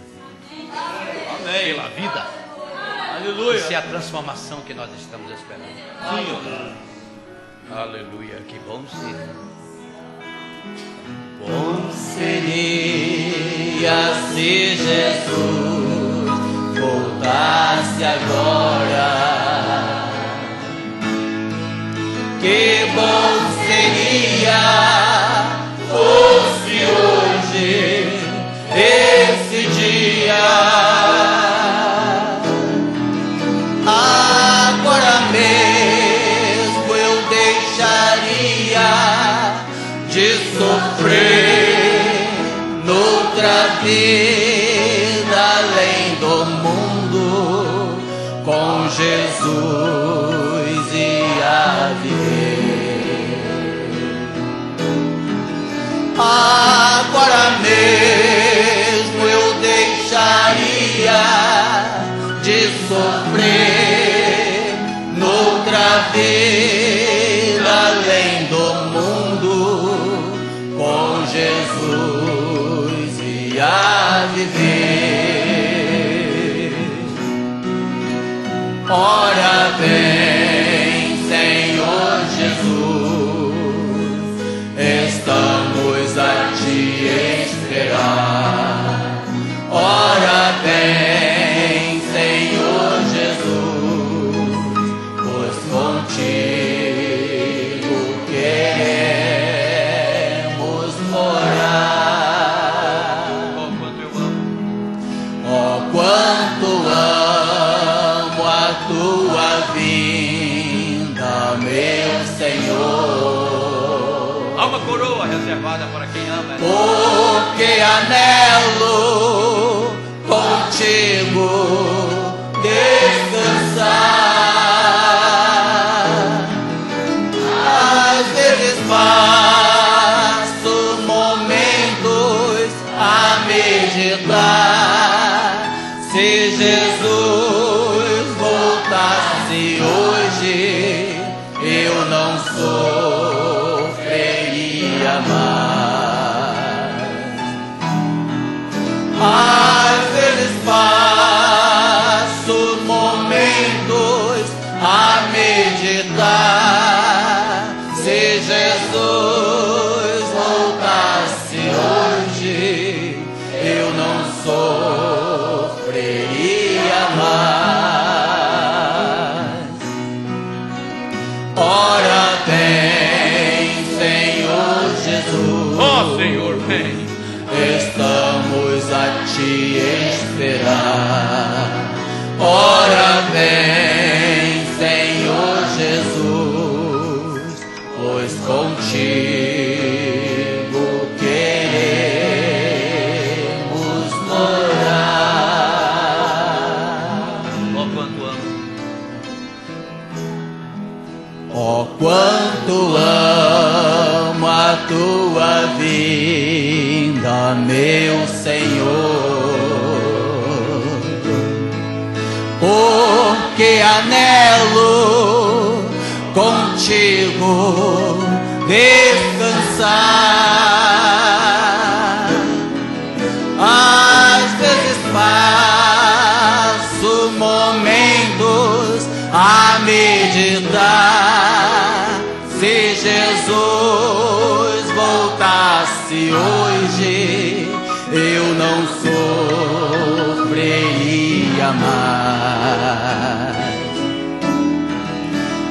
pela vida. Aleluia. Essa é a transformação que nós estamos esperando. Aleluia. Aleluia, que bom seria. Bom seria se Jesus voltasse agora. Que bom seria fosse hoje esse dia. Agora mesmo sofrer noutra vida além do mundo, com Jesus ia viver. Agora mesmo eu deixaria de sofrer noutra vida além do mundo, com Jesus ia viver. Ora vem, Senhor Jesus, estamos a te esperar. Ora vem, Senhor Jesus, pois contigo queremos morar. Oh, quanto amo a tua vinda, meu Senhor. Há uma coroa reservada para quem ama. Porque anelo contigo descansar. Às vezes passo momentos a meditar. Se Jesus voltasse hoje, eu não sofreria mais. Às vezes passo momentos a meditar. Se Jesus voltasse hoje, eu não sofreria mais. Ora vem, Senhor Jesus. Ó Senhor, vem. Estamos a te esperar. Ora vem, Senhor Jesus, pois contigo queremos morar. Ó quanto amo. Oh, quanto amo a tua vinda, meu Senhor. Porque anelo contigo descansar. Às vezes passo momentos a meditar. Se Jesus voltasse hoje, eu não sofreria mais.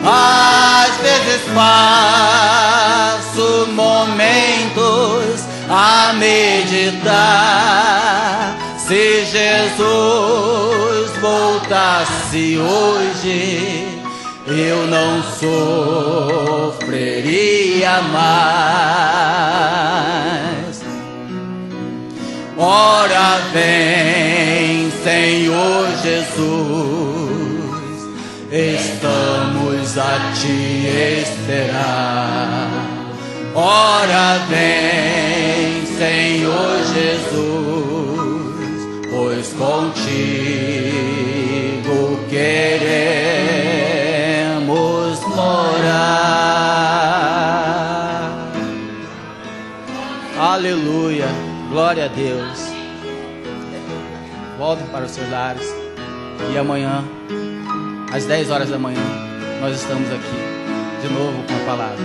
Às vezes passo momentos a meditar. Se Jesus voltasse hoje, eu não sofreria mais. Ora vem, Senhor Jesus, estamos a te esperar. Ora vem, Senhor Jesus, pois contigo queremos morar. Aleluia, glória a Deus. Voltem para os seus lares. E amanhã, às 10 horas da manhã, nós estamos aqui de novo com a palavra.